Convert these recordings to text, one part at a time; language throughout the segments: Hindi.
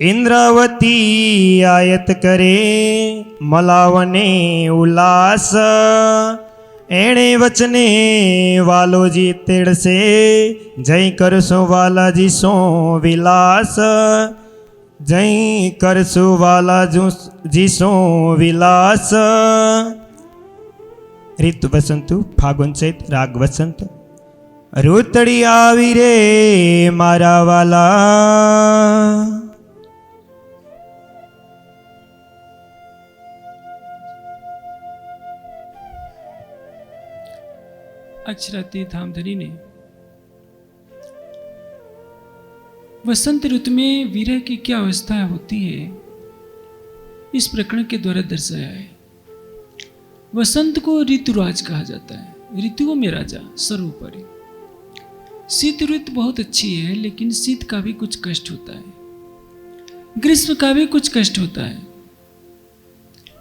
इंद्रावती आयत करे मलावने उल्लास एणे वचने वालोजी तेड़से जय करसो वालाजी सो विलास जय करसो वालाजी सो विलास। ऋतु बसंतु फागुन चैत राग वसंत रूतड़ी आवी रे मारा वाला। अक्षराती धामधनी ने वसंत ऋतु में विरह की क्या अवस्था होती है इस प्रकरण के द्वारा दर्शाया है। वसंत को ऋतुराज कहा जाता है, ऋतुओं में राजा सर्वोपरि। शीत ऋतु बहुत अच्छी है, लेकिन शीत का भी कुछ कष्ट होता है, ग्रीष्म का भी कुछ कष्ट होता है।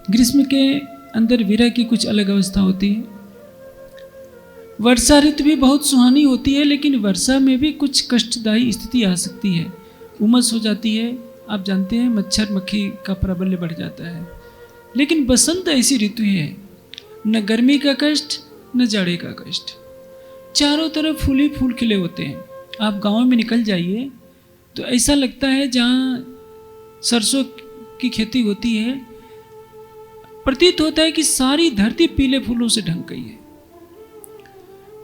ग्रीष्म के अंदर विरह की कुछ अलग अवस्था होती है। वर्षा ऋतु भी बहुत सुहानी होती है, लेकिन वर्षा में भी कुछ कष्टदायी स्थिति आ सकती है, उमस हो जाती है। आप जानते हैं मच्छर मक्खी का प्राबल्य बढ़ जाता है। लेकिन बसंत ऐसी ऋतु है, न गर्मी का कष्ट न जाड़े का कष्ट, चारों तरफ फूल ही फूल खिले होते हैं। आप गांव में निकल जाइए तो ऐसा लगता है जहाँ सरसों की खेती होती है, प्रतीत होता है कि सारी धरती पीले फूलों से ढंक गई है।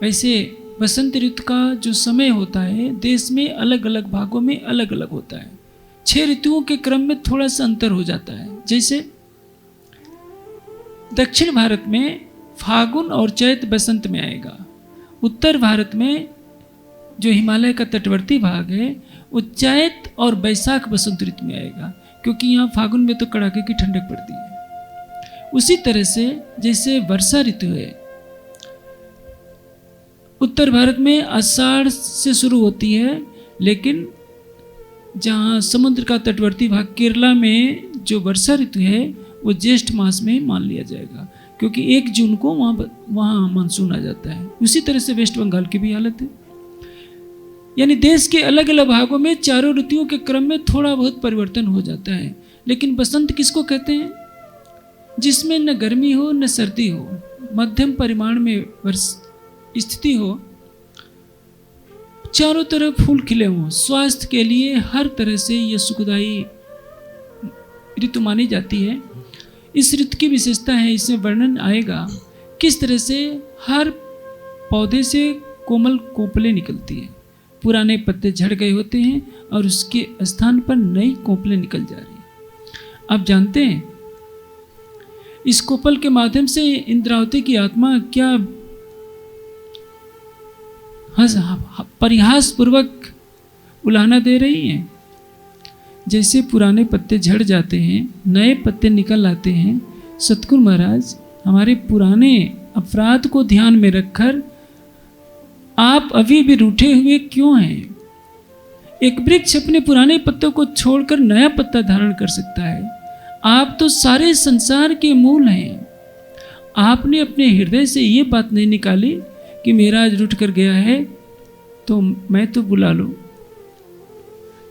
वैसे बसंत ऋतु का जो समय होता है देश में अलग अलग भागों में अलग अलग होता है। 6 ऋतुओं के क्रम में थोड़ा सा अंतर हो जाता है। जैसे दक्षिण भारत में फागुन और चैत बसंत में आएगा। उत्तर भारत में जो हिमालय का तटवर्ती भाग है वो चैत और बैसाख बसंत ऋतु में आएगा, क्योंकि यहाँ फागुन में तो कड़ाके की ठंडक पड़ती है। उसी तरह से जैसे वर्षा ऋतु है, उत्तर भारत में आषाढ़ से शुरू होती है, लेकिन जहाँ समुद्र का तटवर्ती भाग केरला में जो वर्षा ऋतु है वो ज्येष्ठ मास में मान लिया जाएगा, क्योंकि 1 जून को वहाँ मानसून आ जाता है। उसी तरह से वेस्ट बंगाल की भी हालत है। यानी देश के अलग अलग भागों में चारों ऋतुओं के क्रम में थोड़ा बहुत परिवर्तन हो जाता है। लेकिन बसंत किसको कहते हैं? जिसमें न गर्मी हो न सर्दी हो, मध्यम परिमाण में स्थिति हो, चारों तरफ फूल खिले हों। स्वास्थ्य के लिए हर तरह से यह सुखदायी ऋतु मानी जाती है। इस ऋतु की विशेषता है, इसमें वर्णन आएगा किस तरह से हर पौधे से कोमल कोपलें निकलती है। पुराने पत्ते झड़ गए होते हैं और उसके स्थान पर नई कोपलें निकल जा रही हैं। आप जानते हैं इस कोपल के माध्यम से इंद्रावती की आत्मा क्या परिहास पूर्वक उलाहना दे रही हैं। जैसे पुराने पत्ते झड़ जाते हैं, नए पत्ते निकल आते हैं। सतगुरु महाराज हमारे पुराने अपराध को ध्यान में रखकर आप अभी भी रूठे हुए क्यों हैं? एक वृक्ष अपने पुराने पत्तों को छोड़कर नया पत्ता धारण कर सकता है। आप तो सारे संसार के मूल हैं। आपने अपने हृदय से ये बात नहीं निकाली कि मेरा आज रूठ कर गया है तो मैं तो बुला लो।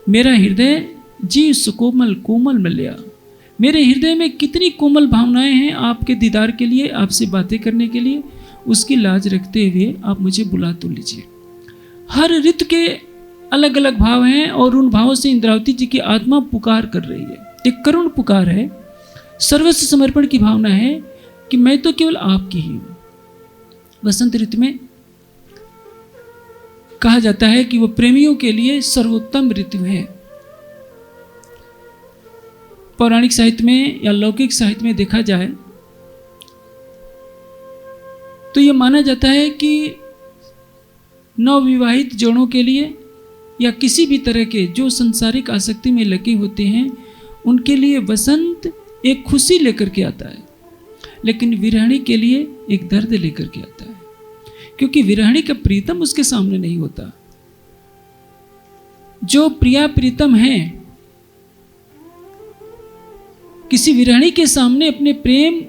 मेरा हृदय जी सुकोमल कोमल मल्या, मेरे हृदय में कितनी कोमल भावनाएं हैं आपके दीदार के लिए, आपसे बातें करने के लिए। उसकी लाज रखते हुए आप मुझे बुला तो लीजिए। हर ऋतु के अलग अलग भाव हैं और उन भावों से इंद्रावती जी की आत्मा पुकार कर रही है। एक करुण पुकार है, सर्वस्व समर्पण की भावना है कि मैं तो केवल आपकी ही हूं। वसंत ऋतु में कहा जाता है कि वो प्रेमियों के लिए सर्वोत्तम ऋतु है। पौराणिक साहित्य में या लौकिक साहित्य में देखा जाए तो यह माना जाता है कि नवविवाहित जोड़ों के लिए या किसी भी तरह के जो संसारिक आसक्ति में लगे होते हैं उनके लिए वसंत एक खुशी लेकर के आता है, लेकिन विरहिणी के लिए एक दर्द लेकर के आता है, क्योंकि विरहिणी का प्रीतम उसके सामने नहीं होता। जो प्रिया प्रीतम है किसी विरहिणी के सामने अपने प्रेम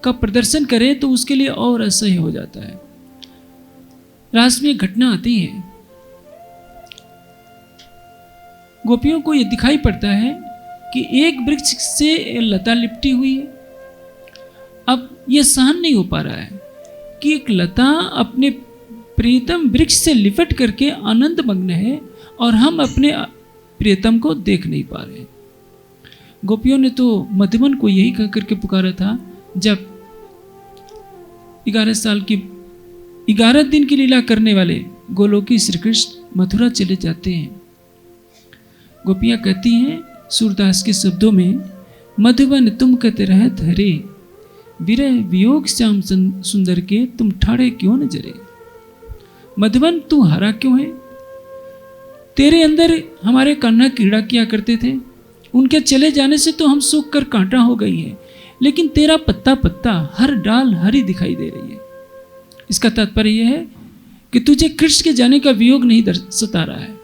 का प्रदर्शन करे तो उसके लिए और असह्य हो जाता है। रास में एक घटना आती है, गोपियों को यह दिखाई पड़ता है कि एक वृक्ष से लता लिपटी हुई है। अब यह सहन नहीं हो पा रहा है कि एक लता अपने प्रियतम वृक्ष से लिपट करके आनंद मग्न है और हम अपने प्रियतम को देख नहीं पा रहे। गोपियों ने तो मधुबन को यही कह करके पुकारा था जब 11 दिन की लीला करने वाले गोलोकी श्री कृष्ण मथुरा चले जाते हैं। गोपियां कहती हैं सूरदास के शब्दों में, मधुबन तुम कहते रहत हरे, विरह वियोग श्याम सुंदर के तुम ठाड़े क्यों न जरे। मधुबन तू हरा क्यों है? तेरे अंदर हमारे कान्हा कीड़ा किया करते थे, उनके चले जाने से तो हम सूख कर कांटा हो गई है, लेकिन तेरा पत्ता पत्ता हर डाल हरी दिखाई दे रही है। इसका तात्पर्य यह है कि तुझे कृष्ण के जाने का वियोग नहीं सता रहा है।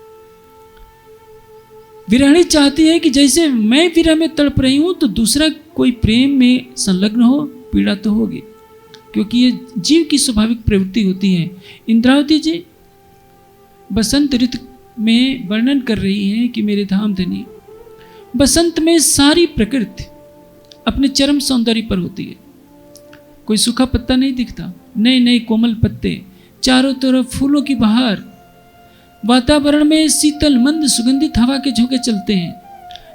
विरहणी चाहती है कि जैसे मैं विरह में तड़प रही हूं तो दूसरा कोई प्रेम में संलग्न हो, पीड़ा तो होगी, क्योंकि ये जीव की स्वाभाविक प्रवृत्ति होती है। इंद्रावती जी बसंत ऋतु में वर्णन कर रही है कि मेरे धाम धनी, बसंत में सारी प्रकृति अपने चरम सौंदर्य पर होती है। कोई सूखा पत्ता नहीं दिखता, नए नए कोमल पत्ते, चारों तरफ फूलों की बहार, वातावरण में शीतल मंद सुगंधित हवा के झोंके चलते हैं,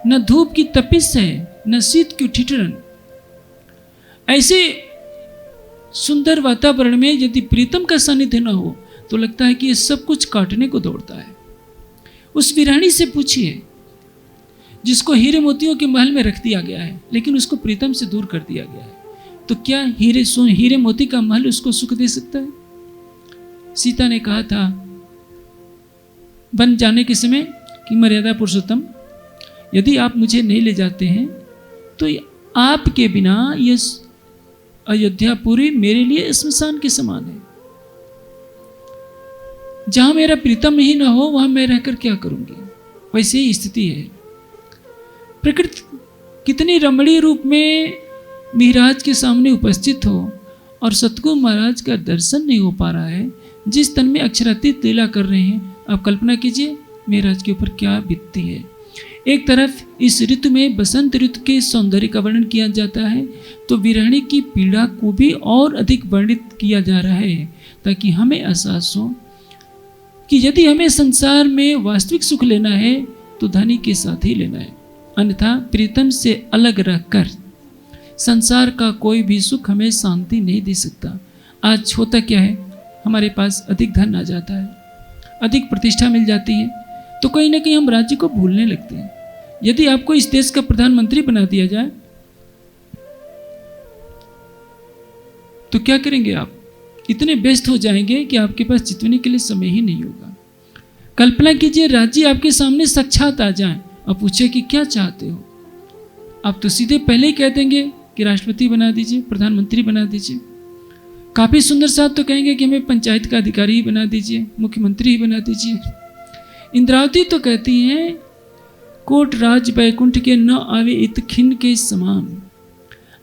न धूप की तपिश है न शीत की ठिठुरन। ऐसे सुंदर वातावरण में यदि प्रीतम का सानिध्य न हो तो लगता है कि ये सब कुछ काटने को दौड़ता है। उस विरहणी से पूछिए जिसको हीरे मोतियों के महल में रख दिया गया है लेकिन उसको प्रीतम से दूर कर दिया गया है, तो क्या हीरे मोती का महल उसको सुख दे सकता है? सीता ने कहा था वन जाने के समय कि मर्यादा पुरुषोत्तम, यदि आप मुझे नहीं ले जाते हैं तो आपके बिना यह अयोध्यापुरी मेरे लिए स्मशान के समान है। जहां मेरा प्रीतम ही ना हो वहां मैं रहकर क्या करूंगी? वैसे ही स्थिति है। प्रकृति कितनी रमणीय रूप में मिहिराज के सामने उपस्थित हो और सतगुरु महाराज का दर्शन नहीं हो पा रहा है, जिस तन में अक्षरातीत लीला कर रहे हैं। आप कल्पना कीजिए मिहिराज के ऊपर क्या बीतती है। एक तरफ इस ऋतु में बसंत ऋतु के सौंदर्य का वर्णन किया जाता है तो विरहणी की पीड़ा को भी और अधिक वर्णित किया जा रहा है ताकि हमें एहसास हो कि यदि हमें संसार में वास्तविक सुख लेना है तो धनी के साथ ही लेना है, अन्यथा प्रीतम से अलग रहकर संसार का कोई भी सुख हमें शांति नहीं दे सकता। आज होता क्या है, हमारे पास अधिक धन आ जाता है, अधिक प्रतिष्ठा मिल जाती है तो कहीं ना कहीं हम राज्य को भूलने लगते हैं। यदि आपको इस देश का प्रधानमंत्री बना दिया जाए तो क्या करेंगे आप? इतने व्यस्त हो जाएंगे कि आपके पास चितवने के लिए समय ही नहीं होगा। कल्पना कीजिए राज्य आपके सामने साक्षात आ जाए और पूछे कि क्या चाहते हो, आप तो सीधे पहले ही कह देंगे कि राष्ट्रपति बना दीजिए, प्रधानमंत्री बना दीजिए। काफी सुंदर साहब तो कहेंगे कि हमें पंचायत का अधिकारी ही बना दीजिए, मुख्यमंत्री ही बना दीजिए। इंद्रावती तो कहती हैं कोट राज बैकुंठ के न आवे इत खिन के समान।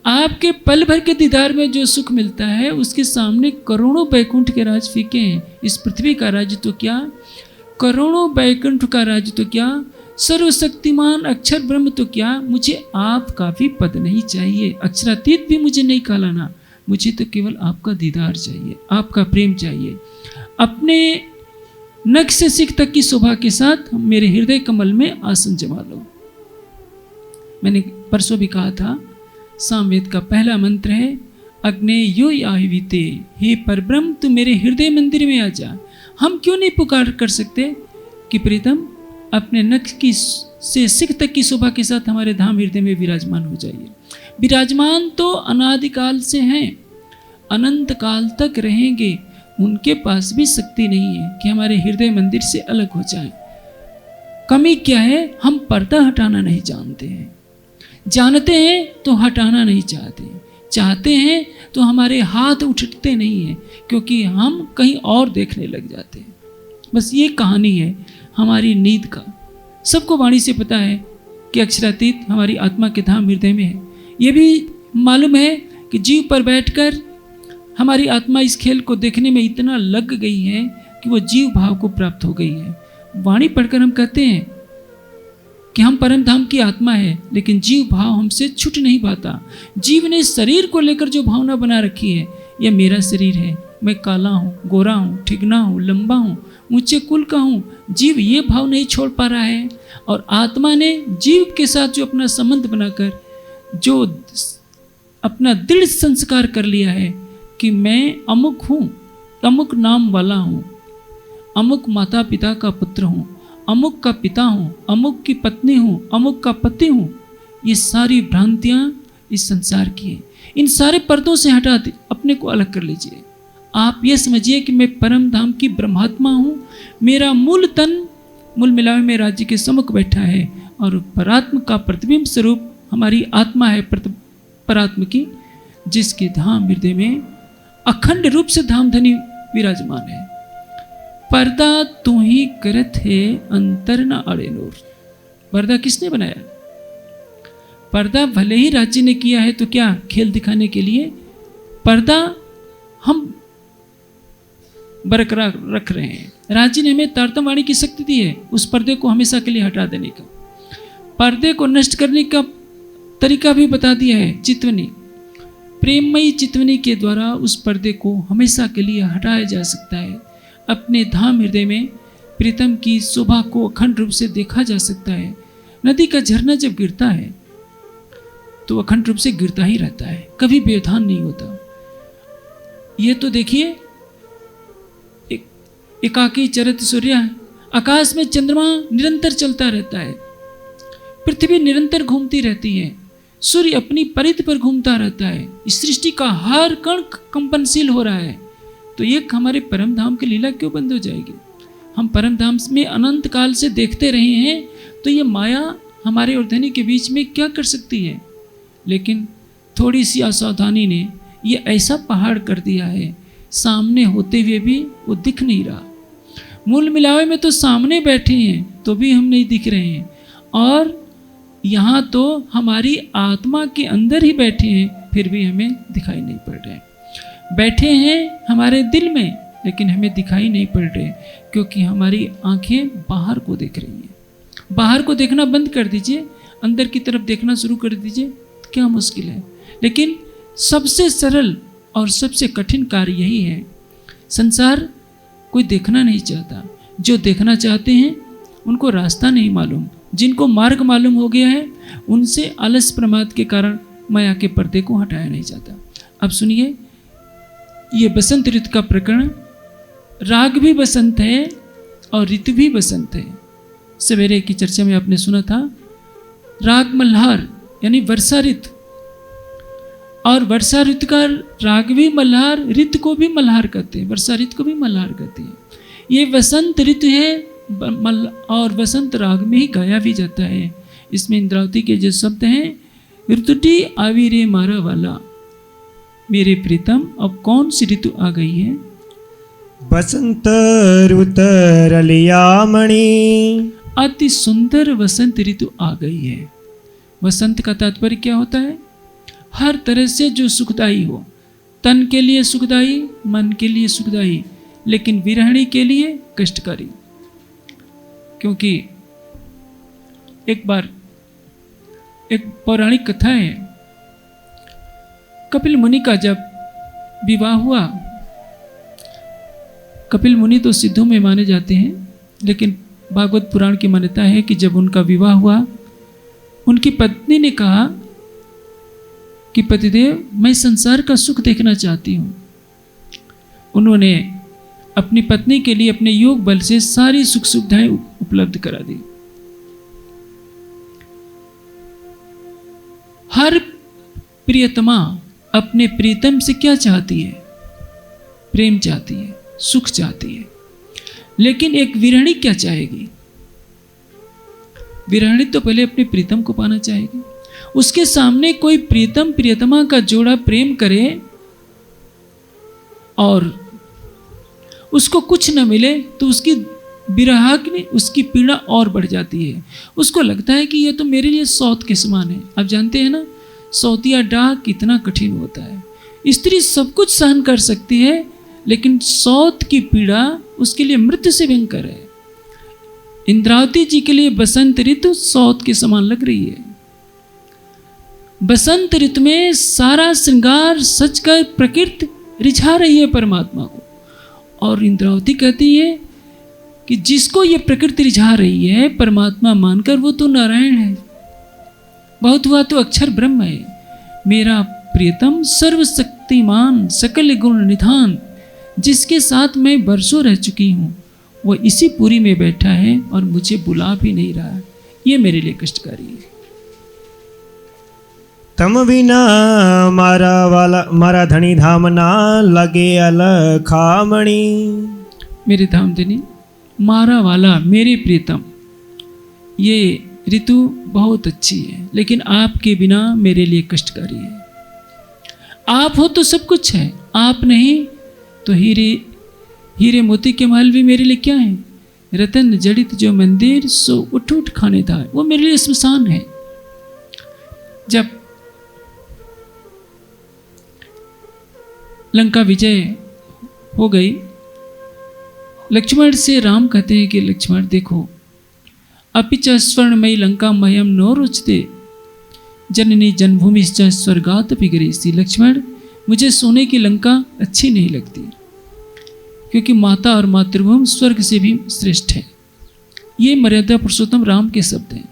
आपके पल भर के दीदार में जो सुख मिलता है उसके सामने करोड़ों बैकुंठ के राज फीके हैं। इस पृथ्वी का राज्य तो क्या, करोड़ों बैकुंठ का राज्य तो क्या, सर्वशक्तिमान अक्षर ब्रह्म तो क्या, मुझे आपका भी पद नहीं चाहिए, अक्षरातीत भी मुझे नहीं कहलाना, मुझे तो केवल आपका दीदार चाहिए, आपका प्रेम चाहिए। अपने नख से सिख तक की शोभा के साथ मेरे हृदय कमल में आसन जमा लो। मैंने परसों भी कहा था सामवेद का पहला मंत्र है अग्ने यो आहिवीते, हे परब्रह्म तू मेरे हृदय मंदिर में आ जा। हम क्यों नहीं पुकार कर सकते कि प्रीतम अपने नख की से सिख तक की शोभा के साथ हमारे धाम हृदय में विराजमान हो जाइए। विराजमान तो अनादिकाल से हैं, अनंत काल तक रहेंगे, उनके पास भी शक्ति नहीं है कि हमारे हृदय मंदिर से अलग हो जाएं। कमी क्या है, हम पर्दा हटाना नहीं जानते हैं, जानते हैं तो हटाना नहीं चाहते, चाहते हैं तो हमारे हाथ उठते नहीं हैं क्योंकि हम कहीं और देखने लग जाते हैं। बस ये कहानी है हमारी नींद का। सबको वाणी से पता है कि अक्षरातीत हमारी आत्मा के धाम हृदय में है। ये भी मालूम है कि जीव पर बैठकर हमारी आत्मा इस खेल को देखने में इतना लग गई है कि वो जीव भाव को प्राप्त हो गई है। वाणी पढ़कर हम कहते हैं कि हम परम धाम की आत्मा है, लेकिन जीव भाव हमसे छूट नहीं पाता। जीव ने शरीर को लेकर जो भावना बना रखी है, यह मेरा शरीर है, मैं काला हूँ, गोरा हूँ, ठिगना हूँ, लंबा हूँ, ऊंचे कुल का हूँ। जीव ये भाव नहीं छोड़ पा रहा है, और आत्मा ने जीव के साथ जो अपना संबंध बनाकर जो अपना दृढ़ संस्कार कर लिया है कि मैं अमुक हूँ, अमुक नाम वाला हूँ, अमुक माता पिता का पुत्र हूँ, अमुक का पिता हूँ, अमुक की पत्नी हूँ, अमुक का पति हूँ। ये सारी भ्रांतियाँ इस संसार की हैं। इन सारे पर्दों से हटा दे, अपने को अलग कर लीजिए। आप ये समझिए कि मैं परम धाम की ब्रह्मात्मा हूँ, मेरा मूल तन मूल मिलावे में राज्य के सम्मुख बैठा है, और परात्म का प्रतिबिंब स्वरूप हमारी आत्मा है परात्म की, जिसके धाम हृदय में अखंड रूप से धाम धनी विराजमान है। पर्दा तू ही करत है अंतर न अड़े नूर। पर्दा किसने बनाया? पर्दा भले ही राज्य ने किया है, तो क्या खेल दिखाने के लिए? पर्दा हम बरकरार रख रहे हैं। राज्य ने हमें तारतम्य वाणी की शक्ति दी है, उस पर्दे को हमेशा के लिए हटा देने का। पर्दे को नष्ट करने का तरीका भी बता दिया है चितवनी। प्रेममयी चितवनी के द्वारा उस पर्दे को हमेशा के लिए हटाया जा सकता है। अपने धाम हृदय में प्रीतम की शोभा को अखंड रूप से देखा जा सकता है। नदी का झरना जब गिरता है तो अखंड रूप से गिरता ही रहता है, कभी व्यवधान नहीं होता। ये तो देखिए, एकाकी चरत सूर्य, आकाश में चंद्रमा निरंतर चलता रहता है, पृथ्वी निरंतर घूमती रहती है, सूर्य अपनी परिधि पर घूमता रहता है, इस सृष्टि का हर कण कंपनशील हो रहा है। तो ये हमारे परम धाम की लीला क्यों बंद हो जाएगी? हम परम धाम में अनंत काल से देखते रहे हैं, तो ये माया हमारे और धनी के बीच में क्या कर सकती है? लेकिन थोड़ी सी असावधानी ने ये ऐसा पहाड़ कर दिया है, सामने होते हुए भी वो दिख नहीं रहा। मूल मिलावे में तो सामने बैठे हैं तो भी हम नहीं दिख रहे हैं, और यहाँ तो हमारी आत्मा के अंदर ही बैठे हैं, फिर भी हमें दिखाई नहीं पड़ रहे। बैठे हैं हमारे दिल में, लेकिन हमें दिखाई नहीं पड़ रहे, क्योंकि हमारी आंखें बाहर को देख रही हैं। बाहर को देखना बंद कर दीजिए, अंदर की तरफ देखना शुरू कर दीजिए, तो क्या मुश्किल है। लेकिन सबसे सरल और सबसे कठिन कार्य यही है। संसार कोई देखना नहीं चाहता, जो देखना चाहते हैं उनको रास्ता नहीं मालूम, जिनको मार्ग मालूम हो गया है उनसे आलस प्रमाद के कारण माया के पर्दे को हटाया नहीं जाता। अब सुनिए, ये बसंत ऋतु का प्रकरण, राग भी बसंत है और ऋतु भी बसंत है। सवेरे की चर्चा में आपने सुना था, राग मल्हार यानी वर्षा ऋतु, और वर्षा ऋतु का राग भी मल्हार, ऋतु को भी मल्हार कहते हैं, वर्षा ऋतु को भी मल्हार कहते हैं। ये वसंत ऋतु है, और वसंत राग में ही गाया भी जाता है। इसमें इंद्रावती के जो शब्द हैं, ऋतुटी आवी रे मारा वाला, मेरे प्रीतम अब कौन सी ऋतु आ गई है? बसंत ऋतु रलियामणि, अति सुंदर वसंत ऋतु आ गई है। वसंत का तात्पर्य क्या होता है? हर तरह से जो सुखदाई हो, तन के लिए सुखदाई, मन के लिए सुखदाई, लेकिन विरहणी के लिए कष्टकारी। क्योंकि एक बार एक पौराणिक कथा है, कपिल मुनि का जब विवाह हुआ, कपिल मुनि तो सिद्धों में माने जाते हैं, लेकिन भागवत पुराण की मान्यता है कि जब उनका विवाह हुआ, उनकी पत्नी ने कहा कि पतिदेव, मैं संसार का सुख देखना चाहती हूँ। उन्होंने अपनी पत्नी के लिए अपने योग बल से सारी सुख सुविधाएं उपलब्ध करा दी। हर प्रियतमा अपने प्रीतम से क्या चाहती है? प्रेम चाहती है, सुख चाहती है। लेकिन एक विरहणी क्या चाहेगी? विरहणी तो पहले अपने प्रीतम को पाना चाहेगी। उसके सामने कोई प्रीतम प्रियतमा का जोड़ा प्रेम करे और उसको कुछ न मिले तो उसकी विरहाग्नि, उसकी पीड़ा और बढ़ जाती है। उसको लगता है कि ये तो मेरे लिए सौत के समान है। आप जानते हैं ना, सौतिया डाह कितना कठिन होता है। स्त्री सब कुछ सहन कर सकती है, लेकिन सौत की पीड़ा उसके लिए मृत्यु से भयंकर है। इंद्रावती जी के लिए बसंत ऋतु सौत के समान लग रही है। बसंत ऋतु में सारा श्रृंगार सजकर प्रकृति रिझा रही है परमात्मा को, और इंद्रावती कहती है कि जिसको ये प्रकृति रिझा रही है परमात्मा मानकर, वो तो नारायण है, बहुत हुआ तो अक्षर ब्रह्म है। मेरा प्रियतम सर्वशक्तिमान सकल गुण निधान, जिसके साथ मैं बरसों रह चुकी हूँ, वो इसी पुरी में बैठा है और मुझे बुला भी नहीं रहा। ये मेरे लिए कष्टकारी है। तम बिना मारा धनी धाम ना लगे अलखामणी। मेरे धामधनी, मारा वाला, मेरे प्रियतम, ये ऋतु बहुत अच्छी है, लेकिन आपके बिना मेरे लिए कष्टकारी है। आप हो तो सब कुछ है, आप नहीं तो हीरे मोती के महल भी मेरे लिए क्या है। रतन जड़ित जो मंदिर सो उठ उठ खाने था, वो मेरे लिए स्मशान है। जब लंका विजय हो गई, लक्ष्मण से राम कहते हैं कि लक्ष्मण देखो, अपिच स्वर्णमयी लंका मह्यम नो रुचते, जननी जन्मभूमि स्वर्गात पिगरेसी। लक्ष्मण, मुझे सोने की लंका अच्छी नहीं लगती, क्योंकि माता और मातृभूमि स्वर्ग से भी श्रेष्ठ है। ये मर्यादा पुरुषोत्तम राम के शब्द हैं।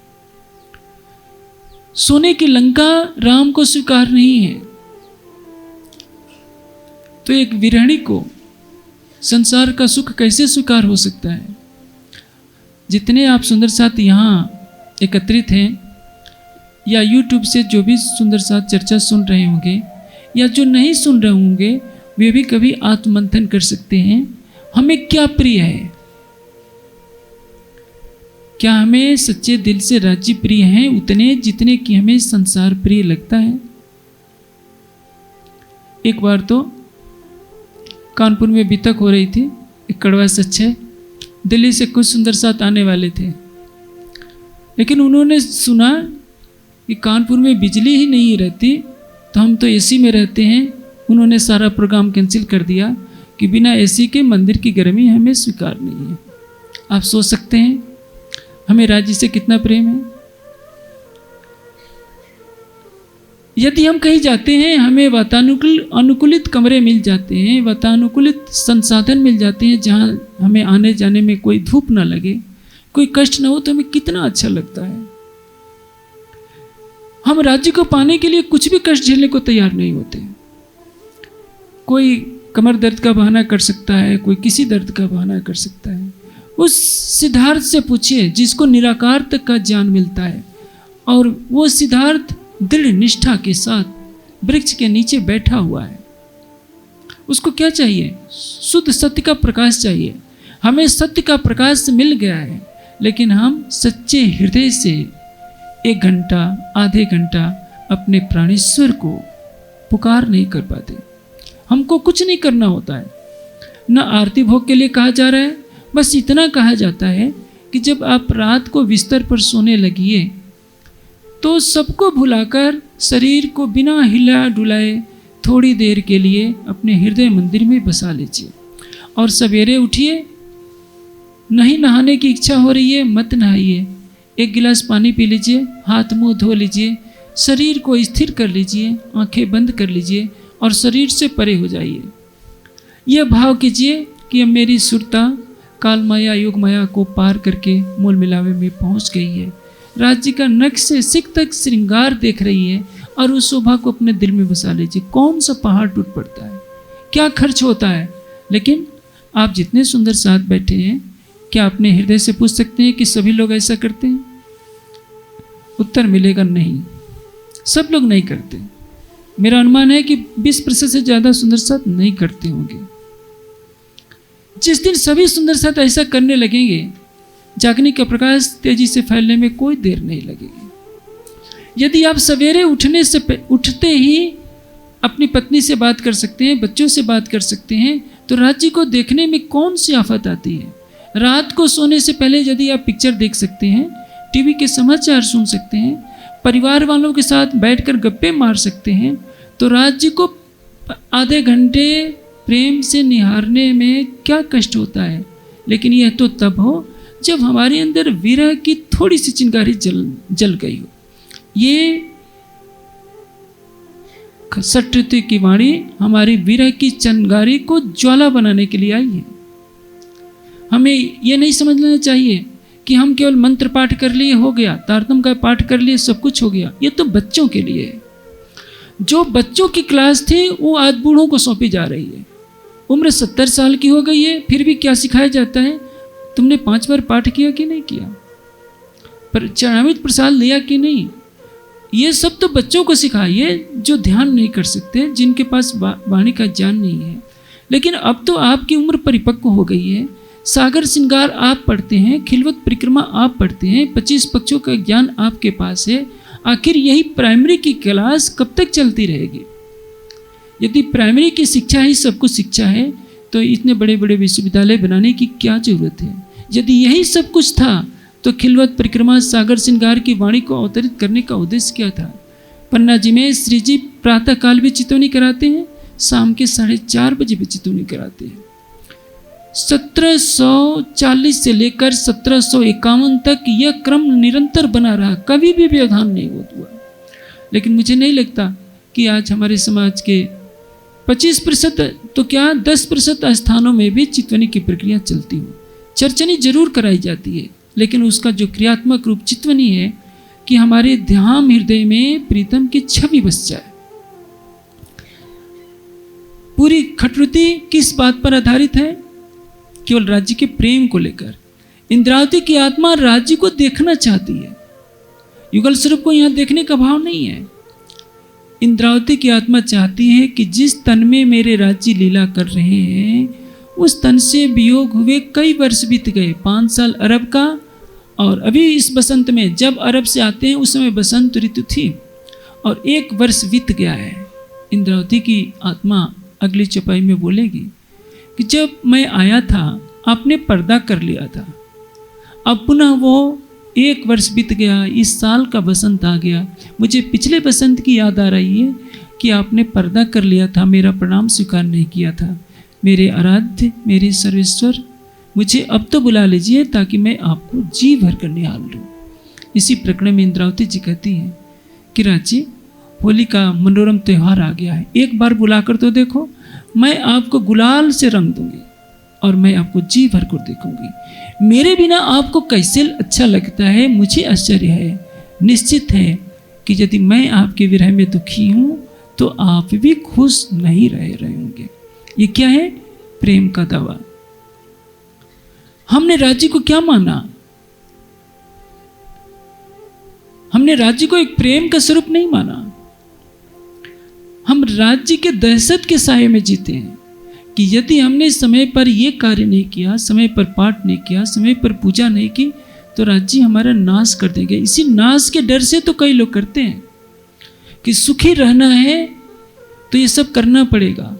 सोने की लंका राम को स्वीकार नहीं है, तो एक विरहणी को संसार का सुख कैसे स्वीकार हो सकता है। जितने आप सुंदर साथ यहाँ एकत्रित हैं, या YouTube से जो भी सुंदर साथ चर्चा सुन रहे होंगे, या जो नहीं सुन रहे होंगे, वे भी कभी आत्ममंथन कर सकते हैं। हमें क्या प्रिय है? क्या हमें सच्चे दिल से राज्य प्रिय हैं उतने जितने कि हमें संसार प्रिय लगता है? एक बार तो कानपुर में बितक हो रही थी, एक कड़वा सच है। दिल्ली से कुछ सुंदर साथ आने वाले थे, लेकिन उन्होंने सुना कि कानपुर में बिजली ही नहीं रहती, तो हम तो एसी में रहते हैं। उन्होंने सारा प्रोग्राम कैंसिल कर दिया कि बिना एसी के मंदिर की गर्मी हमें स्वीकार नहीं है। आप सोच सकते हैं हमें राज्य से कितना प्रेम है। यदि हम कहीं जाते हैं, हमें अनुकूलित कमरे मिल जाते हैं, वातानुकूलित संसाधन मिल जाते हैं, जहाँ हमें आने जाने में कोई धूप ना लगे, कोई कष्ट ना हो, तो हमें कितना अच्छा लगता है। हम राज्य को पाने के लिए कुछ भी कष्ट झेलने को तैयार नहीं होते। कोई कमर दर्द का बहाना कर सकता है, कोई किसी दर्द का बहाना कर सकता है। उस सिद्धार्थ से पूछिए जिसको निराकार तक का ज्ञान मिलता है, और वो सिद्धार्थ दृढ़ निष्ठा के साथ वृक्ष के नीचे बैठा हुआ है। उसको क्या चाहिए? शुद्ध सत्य का प्रकाश चाहिए। हमें सत्य का प्रकाश मिल गया है, लेकिन हम सच्चे हृदय से 1 घंटा, आधे घंटा अपने प्राणेश्वर को पुकार नहीं कर पाते। हमको कुछ नहीं करना होता है, न आरती भोग के लिए कहा जा रहा है। बस इतना कहा जाता है कि जब आप रात को बिस्तर पर सोने लगिए, तो सबको भुलाकर शरीर को बिना हिला डुलाए थोड़ी देर के लिए अपने हृदय मंदिर में बसा लीजिए, और सवेरे उठिए। नहीं नहाने की इच्छा हो रही है, मत नहाइए, 1 गिलास पानी पी लीजिए, हाथ मुंह धो लीजिए, शरीर को स्थिर कर लीजिए, आंखें बंद कर लीजिए और शरीर से परे हो जाइए। यह भाव कीजिए कि अब मेरी सुरता काल माया योग माया को पार करके मूल मिलावे में पहुंच गई है। राज्य का नख से सिख तक श्रृंगार देख रही है, और उस शोभा को अपने दिल में बसा लीजिए। कौन सा पहाड़ टूट पड़ता है, क्या खर्च होता है? लेकिन आप जितने सुंदर साथ बैठे हैं, क्या अपने हृदय से पूछ सकते हैं कि सभी लोग ऐसा करते हैं? उत्तर मिलेगा नहीं, सब लोग नहीं करते। मेरा अनुमान है कि 20% से ज़्यादा सुंदर साथ नहीं करते होंगे। जिस दिन सभी सुंदर साथ ऐसा करने लगेंगे, जागने का प्रकाश तेजी से फैलने में कोई देर नहीं लगेगी। यदि आप सवेरे उठते ही अपनी पत्नी से बात कर सकते हैं, बच्चों से बात कर सकते हैं, तो राज्य को देखने में कौन सी आफत आती है? रात को सोने से पहले यदि आप पिक्चर देख सकते हैं, टीवी के समाचार सुन सकते हैं, परिवार वालों के साथ बैठकर गप्पे मार सकते हैं, तो राज्य को आधे घंटे प्रेम से निहारने में क्या कष्ट होता है। लेकिन यह तो तब हो जब हमारे अंदर विरह की थोड़ी सी चिंगारी जल गई हो। ये षठ ऋतु की वाणी हमारी विरह की चिंगारी को ज्वाला बनाने के लिए आई है। हमें यह नहीं समझना चाहिए कि हम केवल मंत्र पाठ कर लिए हो गया, तारतम का पाठ कर लिए सब कुछ हो गया। ये तो बच्चों के लिए है। जो बच्चों की क्लास थी वो आज बूढ़ों को सौंपी जा रही है। उम्र 70 साल की हो गई है, फिर भी क्या सिखाया जाता है? तुमने 5 बार पाठ किया कि नहीं किया, पर चरणामृत प्रसाद लिया कि नहीं? ये सब तो बच्चों को सिखाइए जो ध्यान नहीं कर सकते, जिनके पास वाणी का ज्ञान नहीं है। लेकिन अब तो आपकी उम्र परिपक्व हो गई है। सागर श्रृंगार आप पढ़ते हैं, खिलवत परिक्रमा आप पढ़ते हैं, 25 पक्षों का ज्ञान आपके पास है। आखिर यही प्राइमरी की क्लास कब तक चलती रहेगी? यदि प्राइमरी की शिक्षा ही सब कुछ शिक्षा है तो इतने बड़े बड़े विश्वविद्यालय बनाने की क्या जरूरत है? यदि यही सब कुछ था तो खिलवत परिक्रमा सागर श्रृंगार की वाणी को अवतरित करने का उद्देश्य क्या था? पन्ना जी में श्री जी प्रातः काल भी चितौनी कराते हैं, शाम के 4:30 बजे भी चितौनी कराते हैं। 1740 से लेकर 1751 तक यह क्रम निरंतर बना रहा, कभी भी व्यवधान नहीं हुआ। लेकिन मुझे नहीं लगता कि आज हमारे समाज के 25% तो क्या 10% स्थानों में भी चितवनी की प्रक्रिया चलती हो। चर्चनी जरूर कराई जाती है, लेकिन उसका जो क्रियात्मक रूप चितवनी है कि हमारे ध्यान हृदय में प्रीतम की छवि बस जाए। पूरी खटरुति किस बात पर आधारित है? केवल राज्य के प्रेम को लेकर। इंद्रावती की आत्मा राज्य को देखना चाहती है, युगल स्वरूप को यहां देखने का भाव नहीं है। इंद्रावती की आत्मा चाहती है कि जिस तन में मेरे राज्य लीला कर रहे हैं उस तन से वियोग हुए कई वर्ष बीत गए। 5 साल अरब का, और अभी इस बसंत में जब अरब से आते हैं उस समय बसंत ऋतु थी और 1 वर्ष बीत गया है। इंद्रावती की आत्मा अगली चौपाई में बोलेगी कि जब मैं आया था आपने पर्दा कर लिया था, अब पुनः वो 1 वर्ष बीत गया, इस साल का बसंत आ गया। मुझे पिछले बसंत की याद आ रही है कि आपने पर्दा कर लिया था, मेरा प्रणाम स्वीकार नहीं किया था। मेरे आराध्य, मेरे सर्वेश्वर, मुझे अब तो बुला लीजिए ताकि मैं आपको जी भर कर निहाल लूँ। इसी प्रकरण में इंद्रावती जी कहती हैं कि राजी, होली का मनोरम त्यौहार आ गया है, एक बार बुलाकर तो देखो, मैं आपको गुलाल से रंग दूंगी और मैं आपको जी भर कर देखूंगी। मेरे बिना आपको कैसे अच्छा लगता है, मुझे आश्चर्य है। निश्चित है कि यदि मैं आपके विरह में दुखी हूँ तो आप भी खुश नहीं रहे होंगे। ये क्या है? प्रेम का दावा। हमने राज्य को क्या माना? हमने राज्य को एक प्रेम का स्वरूप नहीं माना। हम राज्य के दहशत के साये में जीते हैं कि यदि हमने समय पर ये कार्य नहीं किया, समय पर पाठ नहीं किया, समय पर पूजा नहीं की तो राज्य हमारा नाश कर देंगे। इसी नाश के डर से तो कई लोग करते हैं कि सुखी रहना है तो ये सब करना पड़ेगा।